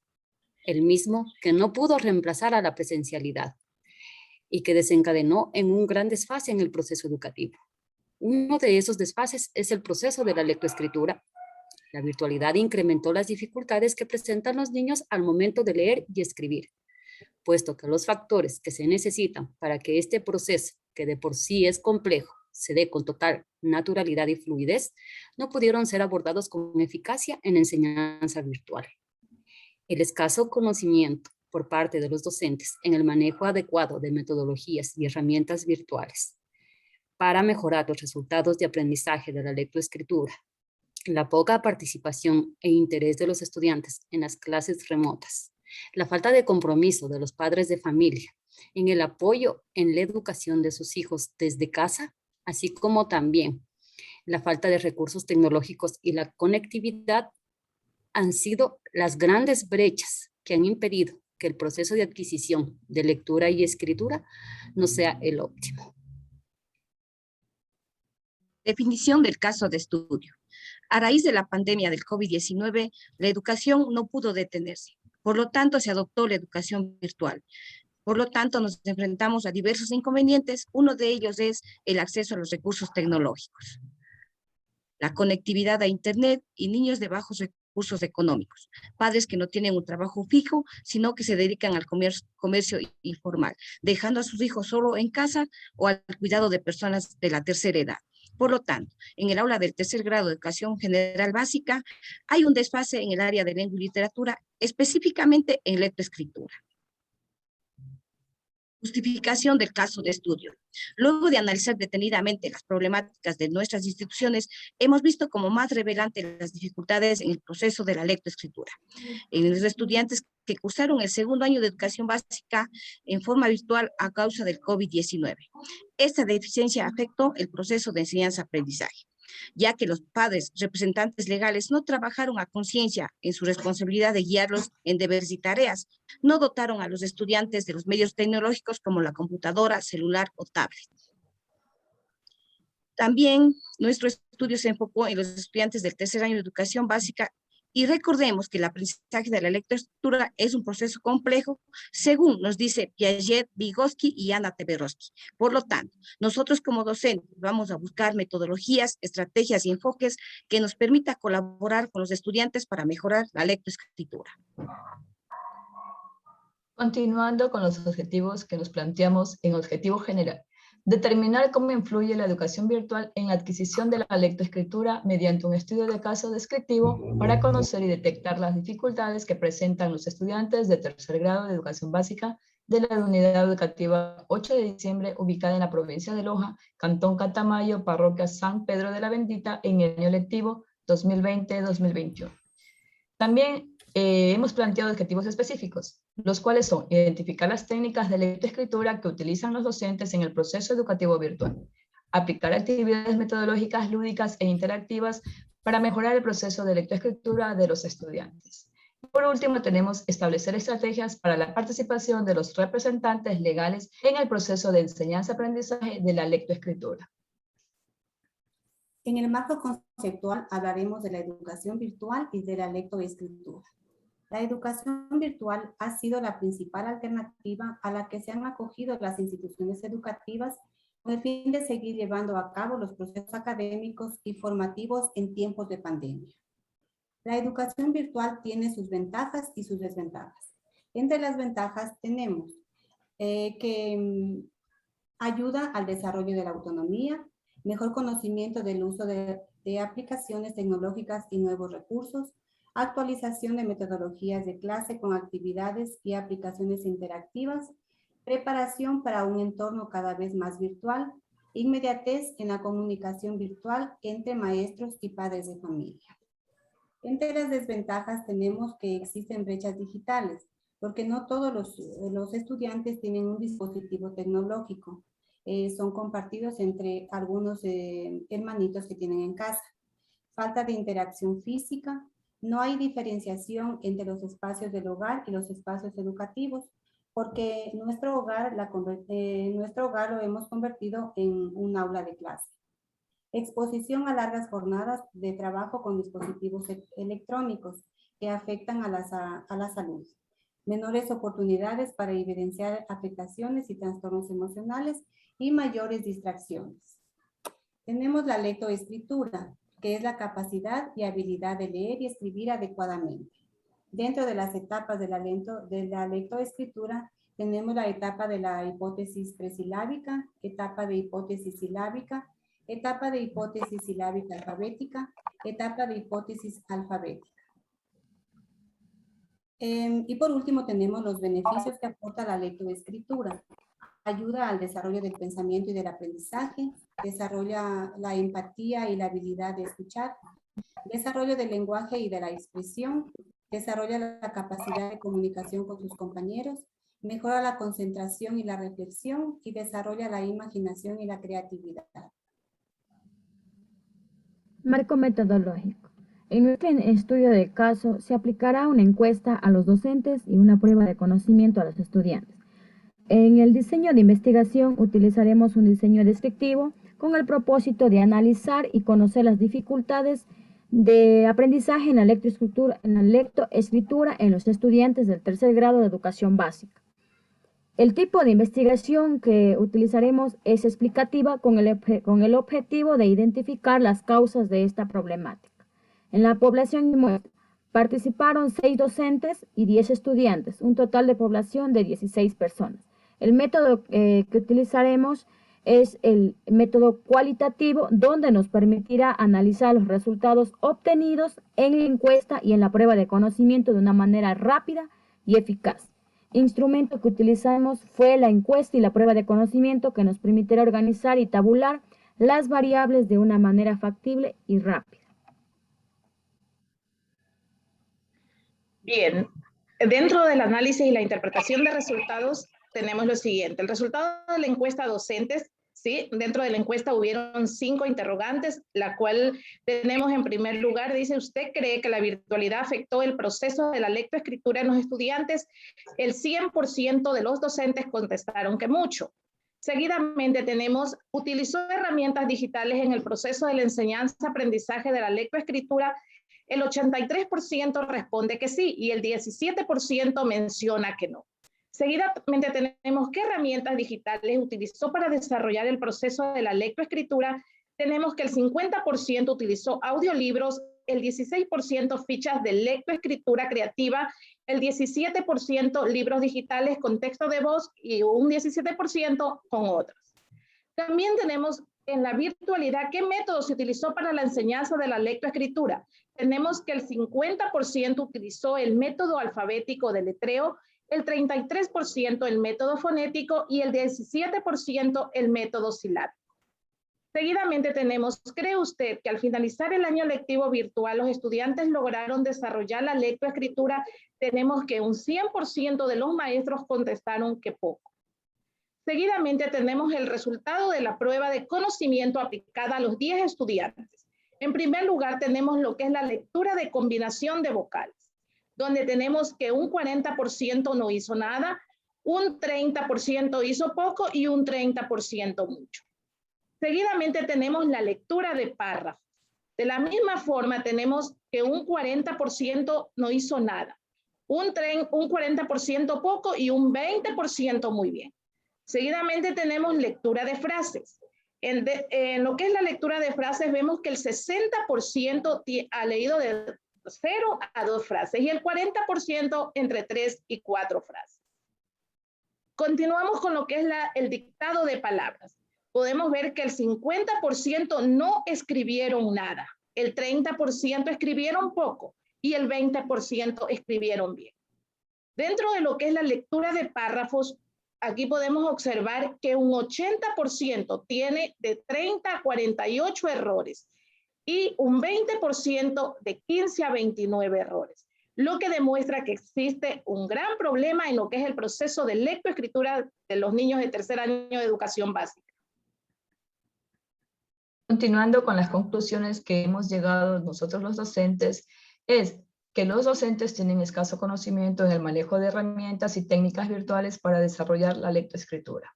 el mismo que no pudo reemplazar a la presencialidad. y que desencadenó en un gran desfase en el proceso educativo. Uno de esos desfases es el proceso de la lectoescritura. La virtualidad incrementó las dificultades que presentan los niños al momento de leer y escribir, puesto que los factores que se necesitan para que este proceso, que de por sí es complejo, se dé con total naturalidad y fluidez, no pudieron ser abordados con eficacia en enseñanza virtual. El escaso conocimiento por parte de los docentes en el manejo adecuado de metodologías y herramientas virtuales para mejorar los resultados de aprendizaje de la lectoescritura, la poca participación e interés de los estudiantes en las clases remotas, la falta de compromiso de los padres de familia en el apoyo en la educación de sus hijos desde casa, así como también la falta de recursos tecnológicos y la conectividad han sido las grandes brechas que han impedido que el proceso de adquisición de lectura y escritura no sea el óptimo. Definición del caso de estudio. A raíz de la pandemia del COVID-19, la educación no pudo detenerse. Por lo tanto, se adoptó la educación virtual. Por lo tanto, nos enfrentamos a diversos inconvenientes. Uno de ellos es el acceso a los recursos tecnológicos, la conectividad a Internet y niños de bajos recursos económicos, padres que no tienen un trabajo fijo, sino que se dedican al comercio informal, dejando a sus hijos solo en casa o al cuidado de personas de la tercera edad. Por lo tanto, en el aula del tercer grado de educación general básica, hay un desfase en el área de lengua y literatura, específicamente en lectoescritura. Justificación del caso de estudio. Luego de analizar detenidamente las problemáticas de nuestras instituciones, hemos visto como más revelante las dificultades en el proceso de la lectoescritura. En los estudiantes que cursaron el segundo año de educación básica en forma virtual a causa del COVID-19. Esta deficiencia afectó el proceso de enseñanza-aprendizaje, ya que los padres representantes legales no trabajaron a conciencia en su responsabilidad de guiarlos en deberes y tareas, no dotaron a los estudiantes de los medios tecnológicos como la computadora, celular o tablet. También nuestro estudio se enfocó en los estudiantes del tercer año de educación básica y recordemos que el aprendizaje de la lectoescritura es un proceso complejo, según nos dice Piaget, Vygotsky y Anna Teberovsky. Por lo tanto, nosotros como docentes vamos a buscar metodologías, estrategias y enfoques que nos permita colaborar con los estudiantes para mejorar la lectoescritura. Continuando con los objetivos que nos planteamos en objetivo general. Determinar cómo influye la educación virtual en la adquisición de la lectoescritura mediante un estudio de caso descriptivo para conocer y detectar las dificultades que presentan los estudiantes de tercer grado de educación básica de la unidad educativa 8 de diciembre ubicada en la provincia de Loja, Cantón Catamayo, parroquia San Pedro de la Bendita en el año lectivo 2020-2021. También hemos planteado objetivos específicos, los cuales son identificar las técnicas de lectoescritura que utilizan los docentes en el proceso educativo virtual, aplicar actividades metodológicas lúdicas e interactivas para mejorar el proceso de lectoescritura de los estudiantes. Por último, tenemos establecer estrategias para la participación de los representantes legales en el proceso de enseñanza-aprendizaje de la lectoescritura. En el marco conceptual hablaremos de la educación virtual y de la lectoescritura. La educación virtual ha sido la principal alternativa a la que se han acogido las instituciones educativas con el fin de seguir llevando a cabo los procesos académicos y formativos en tiempos de pandemia. La educación virtual tiene sus ventajas y sus desventajas. Entre las ventajas tenemos que ayuda al desarrollo de la autonomía, mejor conocimiento del uso de aplicaciones tecnológicas y nuevos recursos, actualización de metodologías de clase con actividades y aplicaciones interactivas, preparación para un entorno cada vez más virtual, inmediatez en la comunicación virtual entre maestros y padres de familia. Entre las desventajas tenemos que existen brechas digitales, porque no todos los estudiantes tienen un dispositivo tecnológico. Son compartidos entre algunos hermanitos que tienen en casa. Falta de interacción física. No hay diferenciación entre los espacios del hogar y los espacios educativos, porque nuestro hogar lo hemos convertido en un aula de clase. Exposición a largas jornadas de trabajo con dispositivos electrónicos que afectan a la salud. menores oportunidades para evidenciar afectaciones y trastornos emocionales y mayores distracciones. Tenemos la lectoescritura, que es la capacidad y habilidad de leer y escribir adecuadamente. Dentro de las etapas de la lectoescritura, tenemos la etapa de la hipótesis presilábica, etapa de hipótesis silábica, etapa de hipótesis silábica alfabética, etapa de hipótesis alfabética. Y por último tenemos los beneficios que aporta la lectoescritura. Ayuda al desarrollo del pensamiento y del aprendizaje, desarrolla la empatía y la habilidad de escuchar, desarrollo del lenguaje y de la expresión, desarrolla la capacidad de comunicación con sus compañeros, mejora la concentración y la reflexión y desarrolla la imaginación y la creatividad. Marco metodológico. En nuestro estudio de caso se aplicará una encuesta a los docentes y una prueba de conocimiento a los estudiantes. En el diseño de investigación utilizaremos un diseño descriptivo con el propósito de analizar y conocer las dificultades de aprendizaje en la lectoescritura en los estudiantes del tercer grado de educación básica. El tipo de investigación que utilizaremos es explicativa con el objetivo de identificar las causas de esta problemática. En la población y muestra participaron 6 docentes y 10 estudiantes, un total de población de 16 personas. El método que utilizaremos es el método cualitativo, donde nos permitirá analizar los resultados obtenidos en la encuesta y en la prueba de conocimiento de una manera rápida y eficaz. Instrumento que utilizamos fue la encuesta y la prueba de conocimiento, que nos permitirá organizar y tabular las variables de una manera factible y rápida. Bien, dentro del análisis y la interpretación de resultados tenemos lo siguiente. El resultado de la encuesta docentes, ¿sí? Dentro de la encuesta hubieron 5 interrogantes, la cual tenemos en primer lugar, dice: ¿usted cree que la virtualidad afectó el proceso de la lectoescritura en los estudiantes? El 100% de los docentes contestaron que mucho. Seguidamente tenemos: ¿utilizó herramientas digitales en el proceso de la enseñanza-aprendizaje de la lectoescritura? El 83% responde que sí y el 17% menciona que no. Seguidamente tenemos: ¿qué herramientas digitales utilizó para desarrollar el proceso de la lectoescritura? Tenemos que el 50% utilizó audiolibros, el 16% fichas de lectoescritura creativa, el 17% libros digitales con texto de voz y un 17% con otros. También tenemos en la virtualidad qué método se utilizó para la enseñanza de la lectoescritura. Tenemos que el 50% utilizó el método alfabético de letreo, el 33% el método fonético y el 17% el método silábico. Seguidamente tenemos: ¿cree usted que al finalizar el año lectivo virtual los estudiantes lograron desarrollar la lectoescritura? Tenemos que un 100% de los maestros contestaron que poco. Seguidamente tenemos el resultado de la prueba de conocimiento aplicada a los 10 estudiantes. En primer lugar tenemos lo que es la lectura de combinación de vocales, donde tenemos que un 40% no hizo nada, un 30% hizo poco y un 30% mucho. Seguidamente tenemos la lectura de párrafos. De la misma forma tenemos que un 40% no hizo nada, un 40% poco y un 20% muy bien. Seguidamente tenemos lectura de frases. En lo que es la lectura de frases vemos que el 60% ha leído de 0 a 2 frases y el 40% entre 3 y 4 frases. Continuamos con lo que es el dictado de palabras. Podemos ver que el 50% no escribieron nada, el 30% escribieron poco y el 20% escribieron bien. Dentro de lo que es la lectura de párrafos, aquí podemos observar que un 80% tiene de 30 a 48 errores y un 20% de 15 a 29 errores, lo que demuestra que existe un gran problema en lo que es el proceso de lectoescritura de los niños de tercer año de educación básica. Continuando con las conclusiones que hemos llegado nosotros los docentes, es que los docentes tienen escaso conocimiento en el manejo de herramientas y técnicas virtuales para desarrollar la lectoescritura.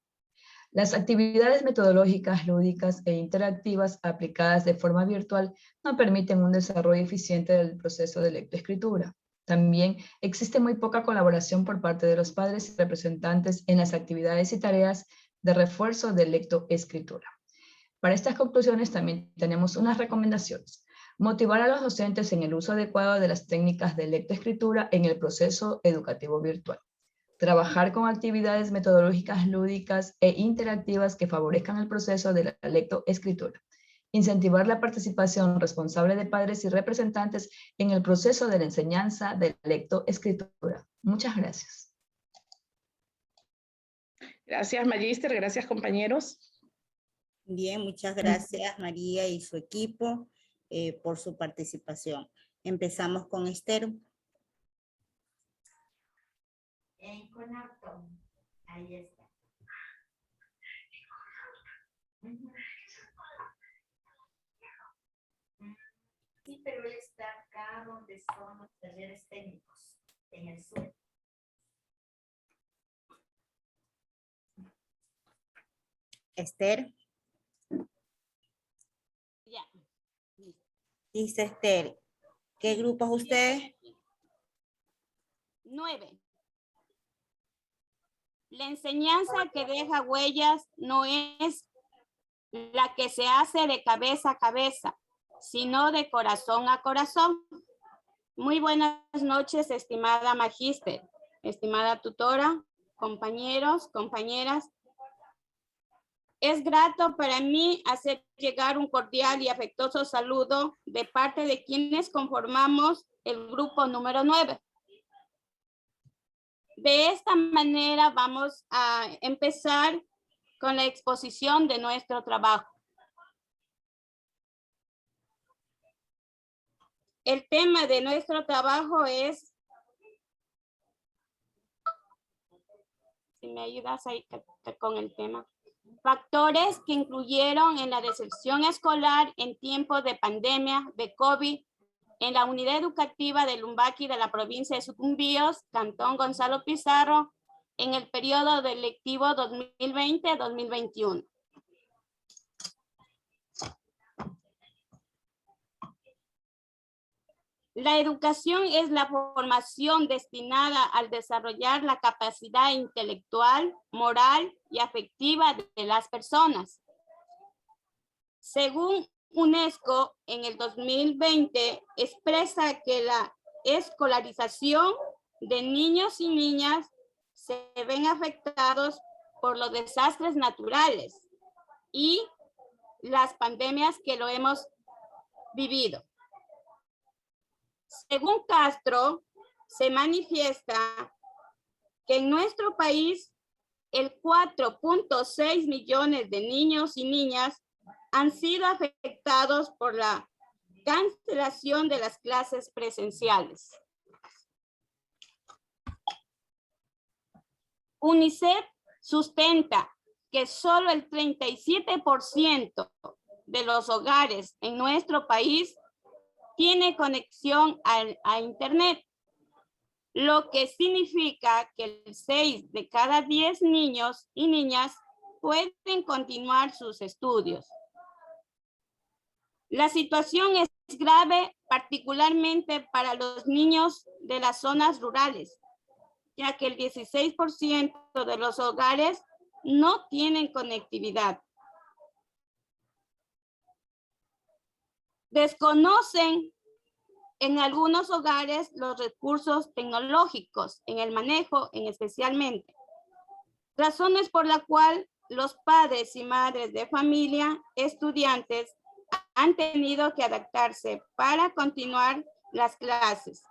Las actividades metodológicas, lúdicas e interactivas aplicadas de forma virtual no permiten un desarrollo eficiente del proceso de lectoescritura. También existe muy poca colaboración por parte de los padres y representantes en las actividades y tareas de refuerzo de lectoescritura. Para estas conclusiones también tenemos unas recomendaciones. Motivar a los docentes en el uso adecuado de las técnicas de lectoescritura en el proceso educativo virtual. Trabajar con actividades metodológicas lúdicas e interactivas que favorezcan el proceso de la lectoescritura. Incentivar la participación responsable de padres y representantes en el proceso de la enseñanza de la lectoescritura. Muchas gracias. Gracias, Magíster. Gracias, compañeros. Bien, muchas gracias María y su equipo por su participación. Empezamos con Esther. Ahí está. Sí, pero él está acá donde son los talleres técnicos, en el sur. Esther. Ya. Dice Esther, ¿qué grupos ustedes? 9. La enseñanza que deja huellas no es la que se hace de cabeza a cabeza, sino de corazón a corazón. Muy buenas noches, estimada magíster, estimada tutora, compañeros, compañeras. Es grato para mí hacer llegar un cordial y afectuoso saludo de parte de quienes conformamos el grupo número 9. De esta manera vamos a empezar con la exposición de nuestro trabajo. El tema de nuestro trabajo es, si me ayudas ahí con el tema, factores que incluyeron en la deserción escolar en tiempos de pandemia de COVID en la unidad educativa de Lumbaqui de la provincia de Sucumbíos, Cantón Gonzalo Pizarro, en el periodo del lectivo 2020-2021. La educación es la formación destinada al desarrollar la capacidad intelectual, moral y afectiva de las personas. Según UNESCO, en el 2020, expresa que la escolarización de niños y niñas se ven afectados por los desastres naturales y las pandemias que lo hemos vivido. Según Castro, se manifiesta que en nuestro país el 4.6 millones de niños y niñas han sido afectados por la cancelación de las clases presenciales. UNICEF sustenta que solo el 37% de los hogares en nuestro país tiene conexión a Internet, lo que significa que el 6 de cada 10 niños y niñas pueden continuar sus estudios. La situación es grave, particularmente para los niños de las zonas rurales, ya que el 16% de los hogares no tienen conectividad. Desconocen en algunos hogares los recursos tecnológicos en el manejo, especialmente. Razones por la cual los padres y madres de familia, estudiantes, han tenido que adaptarse para continuar las clases.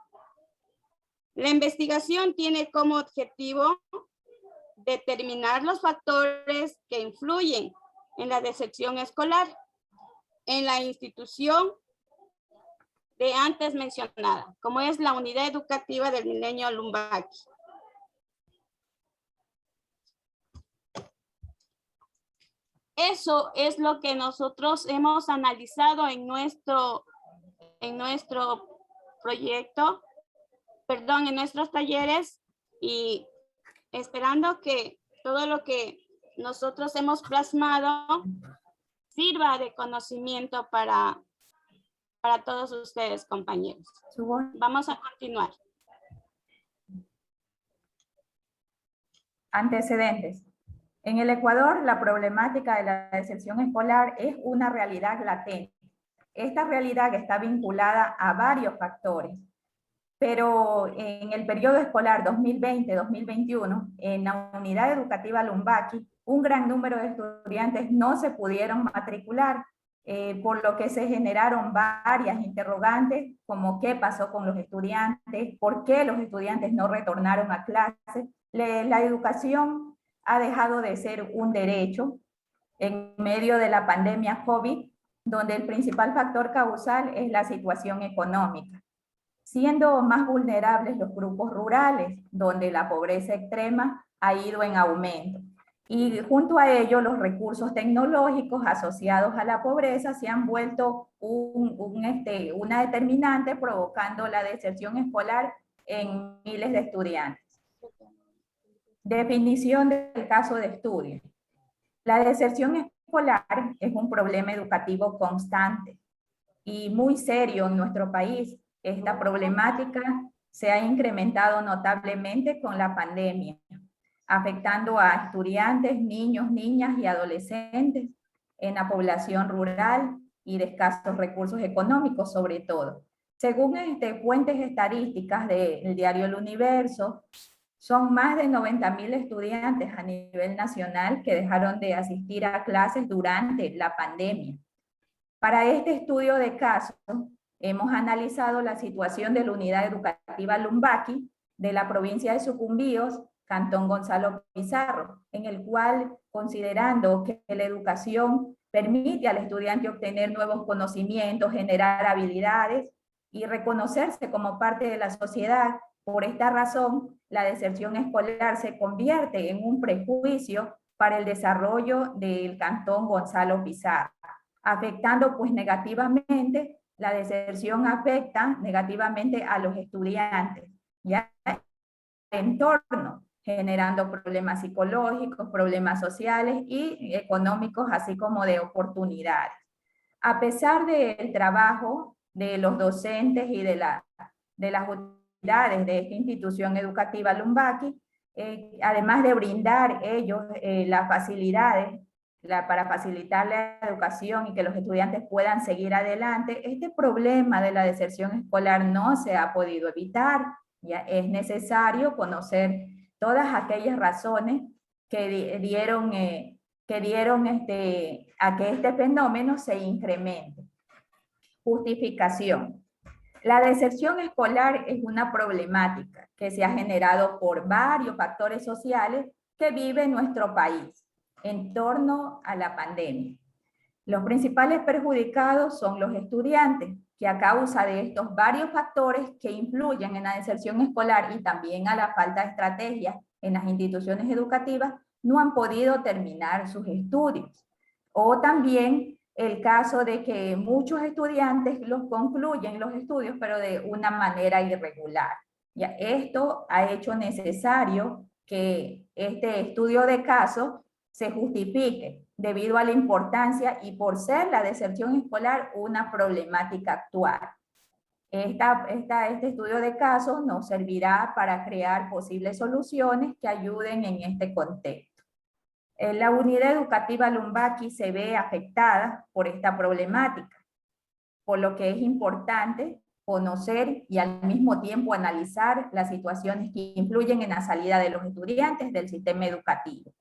La investigación tiene como objetivo determinar los factores que influyen en la deserción escolar en la institución de antes mencionada, como es la unidad educativa del Milenio Lumbaqui. Eso es lo que nosotros hemos analizado en nuestro proyecto, perdón, en nuestros talleres, y esperando que todo lo que nosotros hemos plasmado sirva de conocimiento para todos ustedes, compañeros. Vamos a continuar. Antecedentes. En el Ecuador, la problemática de la deserción escolar es una realidad latente. Esta realidad está vinculada a varios factores, pero en el periodo escolar 2020-2021, en la unidad educativa Lumbaki, un gran número de estudiantes no se pudieron matricular, por lo que se generaron varias interrogantes, como qué pasó con los estudiantes, por qué los estudiantes no retornaron a clases. La educación ha dejado de ser un derecho en medio de la pandemia COVID, donde el principal factor causal es la situación económica, siendo más vulnerables los grupos rurales, donde la pobreza extrema ha ido en aumento. Y junto a ello, los recursos tecnológicos asociados a la pobreza se han vuelto una determinante, provocando la deserción escolar en miles de estudiantes. Definición del caso de estudio. La deserción escolar es un problema educativo constante y muy serio en nuestro país. Esta problemática se ha incrementado notablemente con la pandemia, afectando a estudiantes, niños, niñas y adolescentes en la población rural y de escasos recursos económicos sobre todo. Según fuentes estadísticas del diario El Universo, son más de 90.000 estudiantes a nivel nacional que dejaron de asistir a clases durante la pandemia. Para este estudio de caso, hemos analizado la situación de la unidad educativa Lumbaki de la provincia de Sucumbíos, Cantón Gonzalo Pizarro, en el cual, considerando que la educación permite al estudiante obtener nuevos conocimientos, generar habilidades y reconocerse como parte de la sociedad, por esta razón, la deserción escolar se convierte en un prejuicio para el desarrollo del Cantón Gonzalo Pizarro, afectando pues negativamente, la deserción afecta negativamente a los estudiantes, ya el entorno, generando problemas psicológicos, problemas sociales y económicos, así como de oportunidades. A pesar del trabajo de los docentes y de las autoridades de esta institución educativa Lumbaki, además de brindar ellos las facilidades para facilitar la educación y que los estudiantes puedan seguir adelante, este problema de la deserción escolar no se ha podido evitar. Ya es necesario conocer todas aquellas razones que dieron a que este fenómeno se incremente. Justificación. La deserción escolar es una problemática que se ha generado por varios factores sociales que vive nuestro país en torno a la pandemia. Los principales perjudicados son los estudiantes, que a causa de estos varios factores que influyen en la deserción escolar y también a la falta de estrategias en las instituciones educativas, no han podido terminar sus estudios. O también el caso de que muchos estudiantes los concluyen los estudios, pero de una manera irregular. Ya, esto ha hecho necesario que este estudio de caso se justifique debido a la importancia y por ser la deserción escolar una problemática actual. Este estudio de caso nos servirá para crear posibles soluciones que ayuden en este contexto. La unidad educativa Lumbaki se ve afectada por esta problemática, por lo que es importante conocer y al mismo tiempo analizar las situaciones que influyen en la salida de los estudiantes del sistema educativo.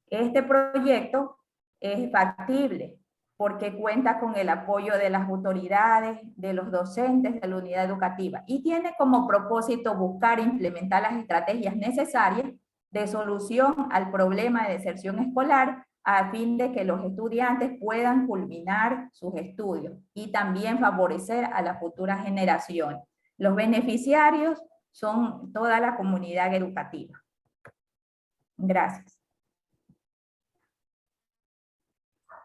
Este proyecto es factible porque cuenta con el apoyo de las autoridades, de los docentes de la unidad educativa y tiene como propósito buscar e implementar las estrategias necesarias de solución al problema de deserción escolar a fin de que los estudiantes puedan culminar sus estudios y también favorecer a la futura generación. Los beneficiarios son toda la comunidad educativa. Gracias.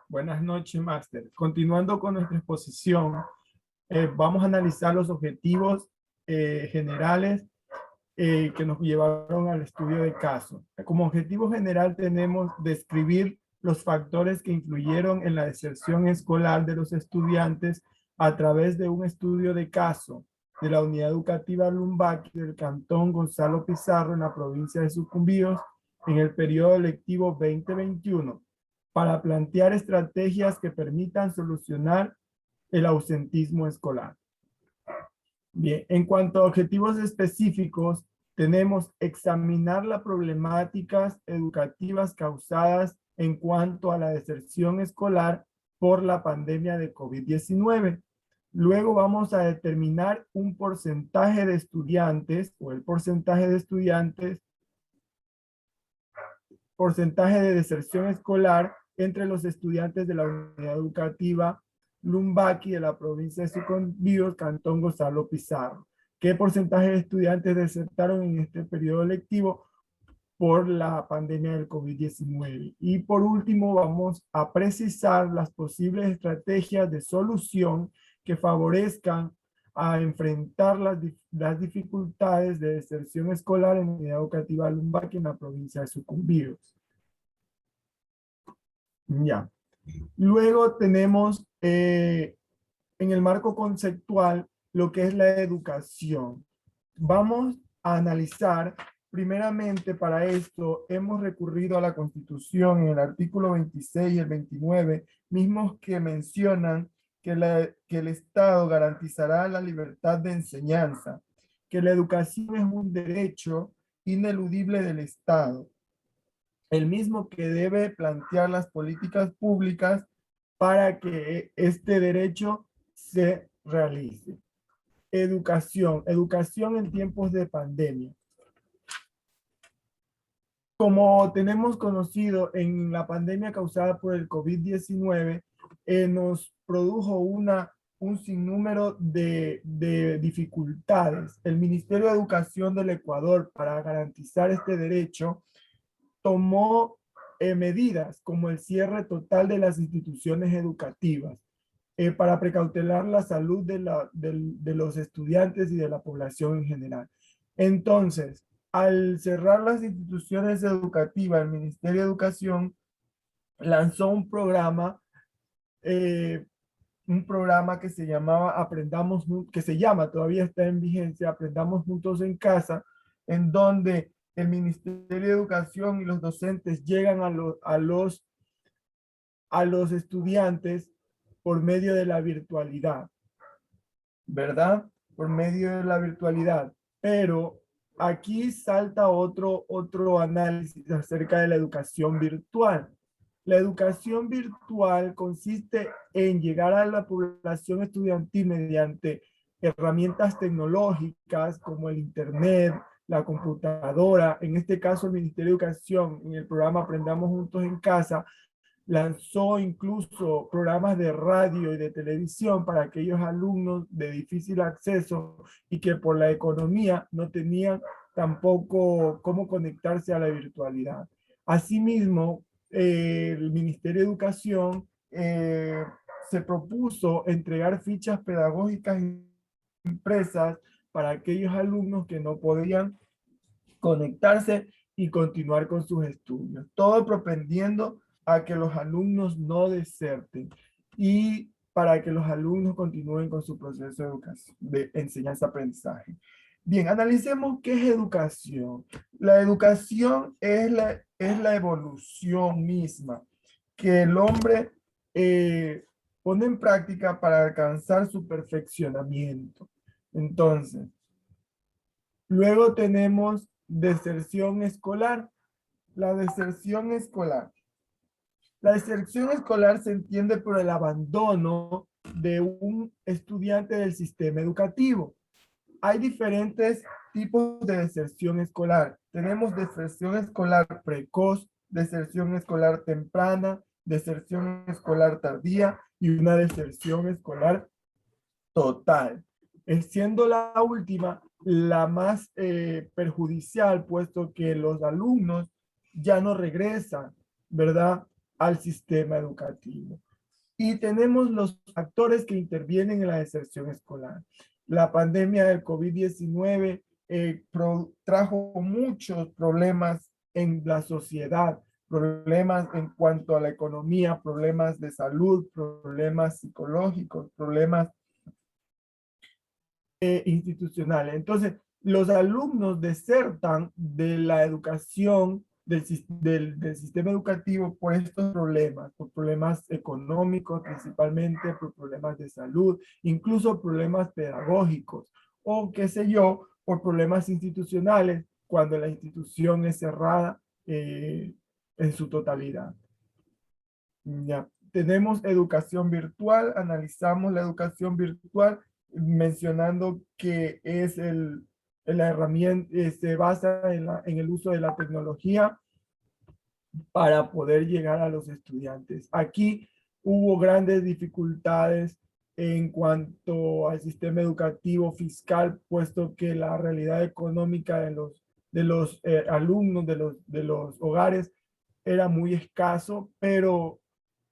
Buenas noches, máster. Continuando con nuestra exposición, vamos a analizar los objetivos generales que nos llevaron al estudio de caso. Como objetivo general tenemos describir los factores que influyeron en la deserción escolar de los estudiantes a través de un estudio de caso de la unidad educativa Lumbaki del Cantón Gonzalo Pizarro en la provincia de Sucumbíos en el periodo lectivo 2021 para plantear estrategias que permitan solucionar el ausentismo escolar. Bien, en cuanto a objetivos específicos, tenemos examinar las problemáticas educativas causadas en cuanto a la deserción escolar por la pandemia de COVID-19. Luego vamos a determinar un porcentaje de estudiantes o el porcentaje de estudiantes, porcentaje de deserción escolar entre los estudiantes de la unidad educativa Lumbaki de la provincia de Sucumbíos, Cantón Gonzalo Pizarro. ¿Qué porcentaje de estudiantes desertaron en este periodo lectivo por la pandemia del COVID-19? Y por último, vamos a precisar las posibles estrategias de solución que favorezcan a enfrentar las dificultades de deserción escolar en la unidad educativa Lumbaki en la provincia de Sucumbíos. Ya. Luego tenemos en el marco conceptual lo que es la educación. Vamos a analizar, primeramente para esto hemos recurrido a la Constitución en el artículo 26 y el 29, mismos que mencionan que el Estado garantizará la libertad de enseñanza, que la educación es un derecho ineludible del Estado, el mismo que debe plantear las políticas públicas para que este derecho se realice. Educación en tiempos de pandemia. Como tenemos conocido, en la pandemia causada por el COVID-19, nos produjo un sinnúmero de dificultades. El Ministerio de Educación del Ecuador, para garantizar este derecho, tomó medidas como el cierre total de las instituciones educativas para precautelar la salud de los estudiantes y de la población en general. Entonces, al cerrar las instituciones educativas, el Ministerio de Educación lanzó un programa que se llamaba Aprendamos, que se llama, todavía está en vigencia, Aprendamos Juntos en Casa, en donde el Ministerio de Educación y los docentes llegan a los estudiantes por medio de la virtualidad, ¿verdad? Por medio de la virtualidad. Pero aquí salta otro análisis acerca de la educación virtual. La educación virtual consiste en llegar a la población estudiantil mediante herramientas tecnológicas como el Internet, la computadora. En este caso, el Ministerio de Educación, en el programa Aprendamos Juntos en Casa, lanzó incluso programas de radio y de televisión para aquellos alumnos de difícil acceso y que por la economía no tenían tampoco cómo conectarse a la virtualidad. Asimismo, el Ministerio de Educación se propuso entregar fichas pedagógicas impresas para aquellos alumnos que no podían conectarse y continuar con sus estudios. Todo propendiendo a que los alumnos no deserten y para que los alumnos continúen con su proceso de educación, de enseñanza-aprendizaje. Bien, analicemos qué es educación. La educación es la evolución misma que el hombre pone en práctica para alcanzar su perfeccionamiento. Entonces, luego tenemos deserción escolar. La deserción escolar. La deserción escolar se entiende por el abandono de un estudiante del sistema educativo. Hay diferentes tipos de deserción escolar. Tenemos deserción escolar precoz, deserción escolar temprana, deserción escolar tardía y una deserción escolar total. Siendo la última la más perjudicial, puesto que los alumnos ya no regresan, ¿verdad?, al sistema educativo. Y tenemos los factores que intervienen en la deserción escolar. La pandemia del COVID-19 trajo muchos problemas en la sociedad, problemas en cuanto a la economía, problemas de salud, problemas psicológicos, problemas institucionales. Entonces, los alumnos desertan de la educación del sistema educativo por estos problemas, por problemas económicos principalmente, por problemas de salud, incluso problemas pedagógicos, o qué sé yo, por problemas institucionales, cuando la institución es cerrada en su totalidad. Ya. Tenemos educación virtual, analizamos la educación virtual mencionando que es la herramienta, se basa en el uso de la tecnología para poder llegar a los estudiantes. Aquí hubo grandes dificultades en cuanto al sistema educativo fiscal, puesto que la realidad económica de los alumnos, de los hogares, era muy escaso, pero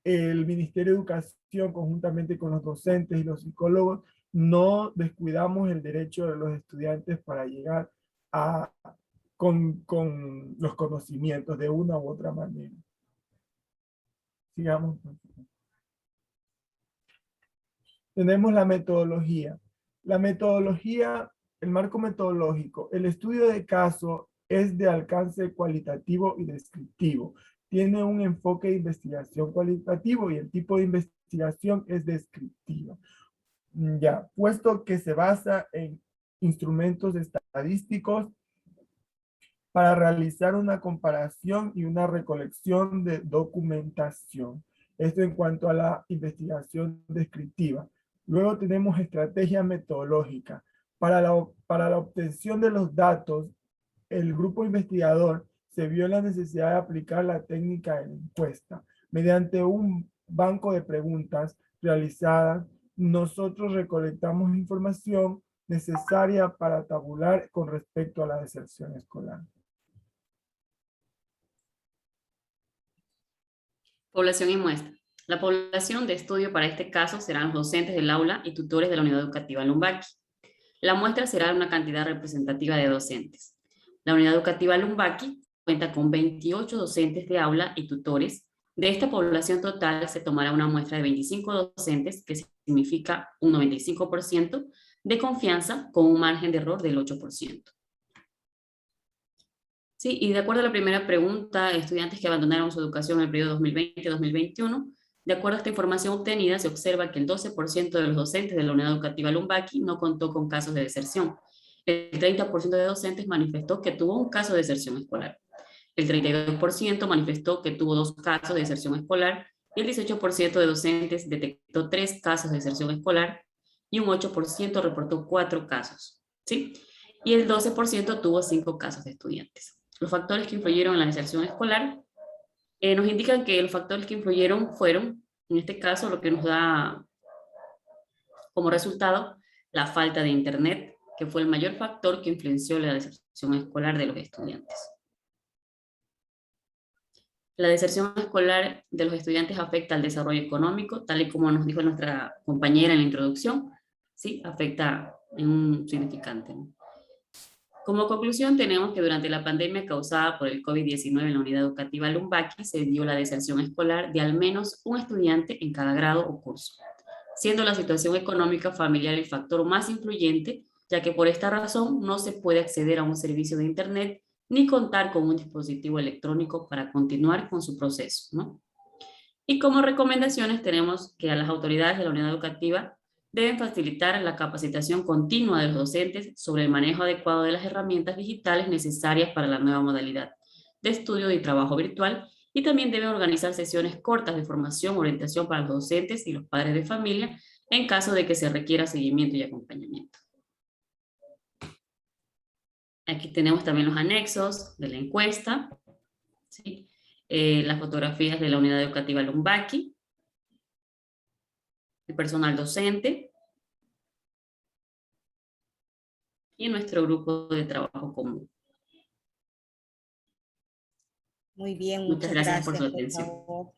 el Ministerio de Educación, conjuntamente con los docentes y los psicólogos, no descuidamos el derecho de los estudiantes para llegar con los conocimientos de una u otra manera. Sigamos. Tenemos la metodología. La metodología, el marco metodológico, el estudio de caso es de alcance cualitativo y descriptivo. Tiene un enfoque de investigación cualitativo y el tipo de investigación es descriptiva. Ya, puesto que se basa en instrumentos estadísticos para realizar una comparación y una recolección de documentación. Esto en cuanto a la investigación descriptiva. Luego tenemos estrategia metodológica. Para la obtención de los datos, el grupo investigador se vio la necesidad de aplicar la técnica de la encuesta. Mediante un banco de preguntas realizadas, nosotros recolectamos información necesaria para tabular con respecto a la deserción escolar. Población y muestra. La población de estudio para este caso serán los docentes del aula y tutores de la unidad educativa Lumbaki. La muestra será una cantidad representativa de docentes. La unidad educativa Lumbaki cuenta con 28 docentes de aula y tutores. De esta población total se tomará una muestra de 25 docentes, que significa un 95% de confianza con un margen de error del 8%. Sí, y de acuerdo a la primera pregunta, estudiantes que abandonaron su educación en el periodo 2020-2021, de acuerdo a esta información obtenida, se observa que el 12% de los docentes de la unidad educativa Lumbaki no contó con casos de deserción. El 30% de docentes manifestó que tuvo un caso de deserción escolar. El 32% manifestó que tuvo 2 casos de deserción escolar y el 18% de docentes detectó 3 casos de deserción escolar y un 8% reportó 4 casos, ¿sí? Y el 12% tuvo 5 casos de estudiantes. Los factores que influyeron en la deserción escolar nos indican que los factores que influyeron fueron, en este caso, lo que nos da como resultado la falta de internet, que fue el mayor factor que influenció la deserción escolar de los estudiantes. La deserción escolar de los estudiantes afecta al desarrollo económico, tal y como nos dijo nuestra compañera en la introducción, ¿sí? Afecta en un significante, ¿no? Como conclusión, tenemos que durante la pandemia causada por el COVID-19 en la unidad educativa Lumbaki se dio la deserción escolar de al menos un estudiante en cada grado o curso, siendo la situación económica familiar el factor más influyente, ya que por esta razón no se puede acceder a un servicio de internet ni contar con un dispositivo electrónico para continuar con su proceso, ¿no? Y como recomendaciones tenemos que a las autoridades de la unidad educativa deben facilitar la capacitación continua de los docentes sobre el manejo adecuado de las herramientas digitales necesarias para la nueva modalidad de estudio y trabajo virtual, y también deben organizar sesiones cortas de formación, orientación para los docentes y los padres de familia en caso de que se requiera seguimiento y acompañamiento. Aquí tenemos también los anexos de la encuesta, ¿sí? Las fotografías de la unidad educativa Lumbaki, el personal docente y nuestro grupo de trabajo común. Muy bien, muchas gracias por su por atención. favor.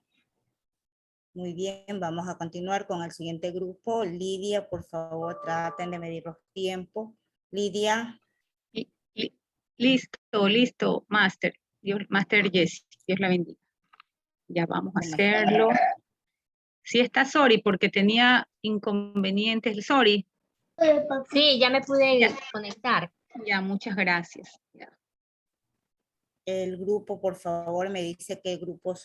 Muy bien, vamos a continuar con el siguiente grupo. Lidia, por favor, traten de medir los tiempos. Lidia. Listo, Master. Master Jessie, Dios la bendiga. Ya vamos a hacerlo. Sí está Sori, porque tenía inconvenientes. Sori. Sí, ya me pude conectar. Ya, muchas gracias. Ya. El grupo, por favor, me dice qué grupos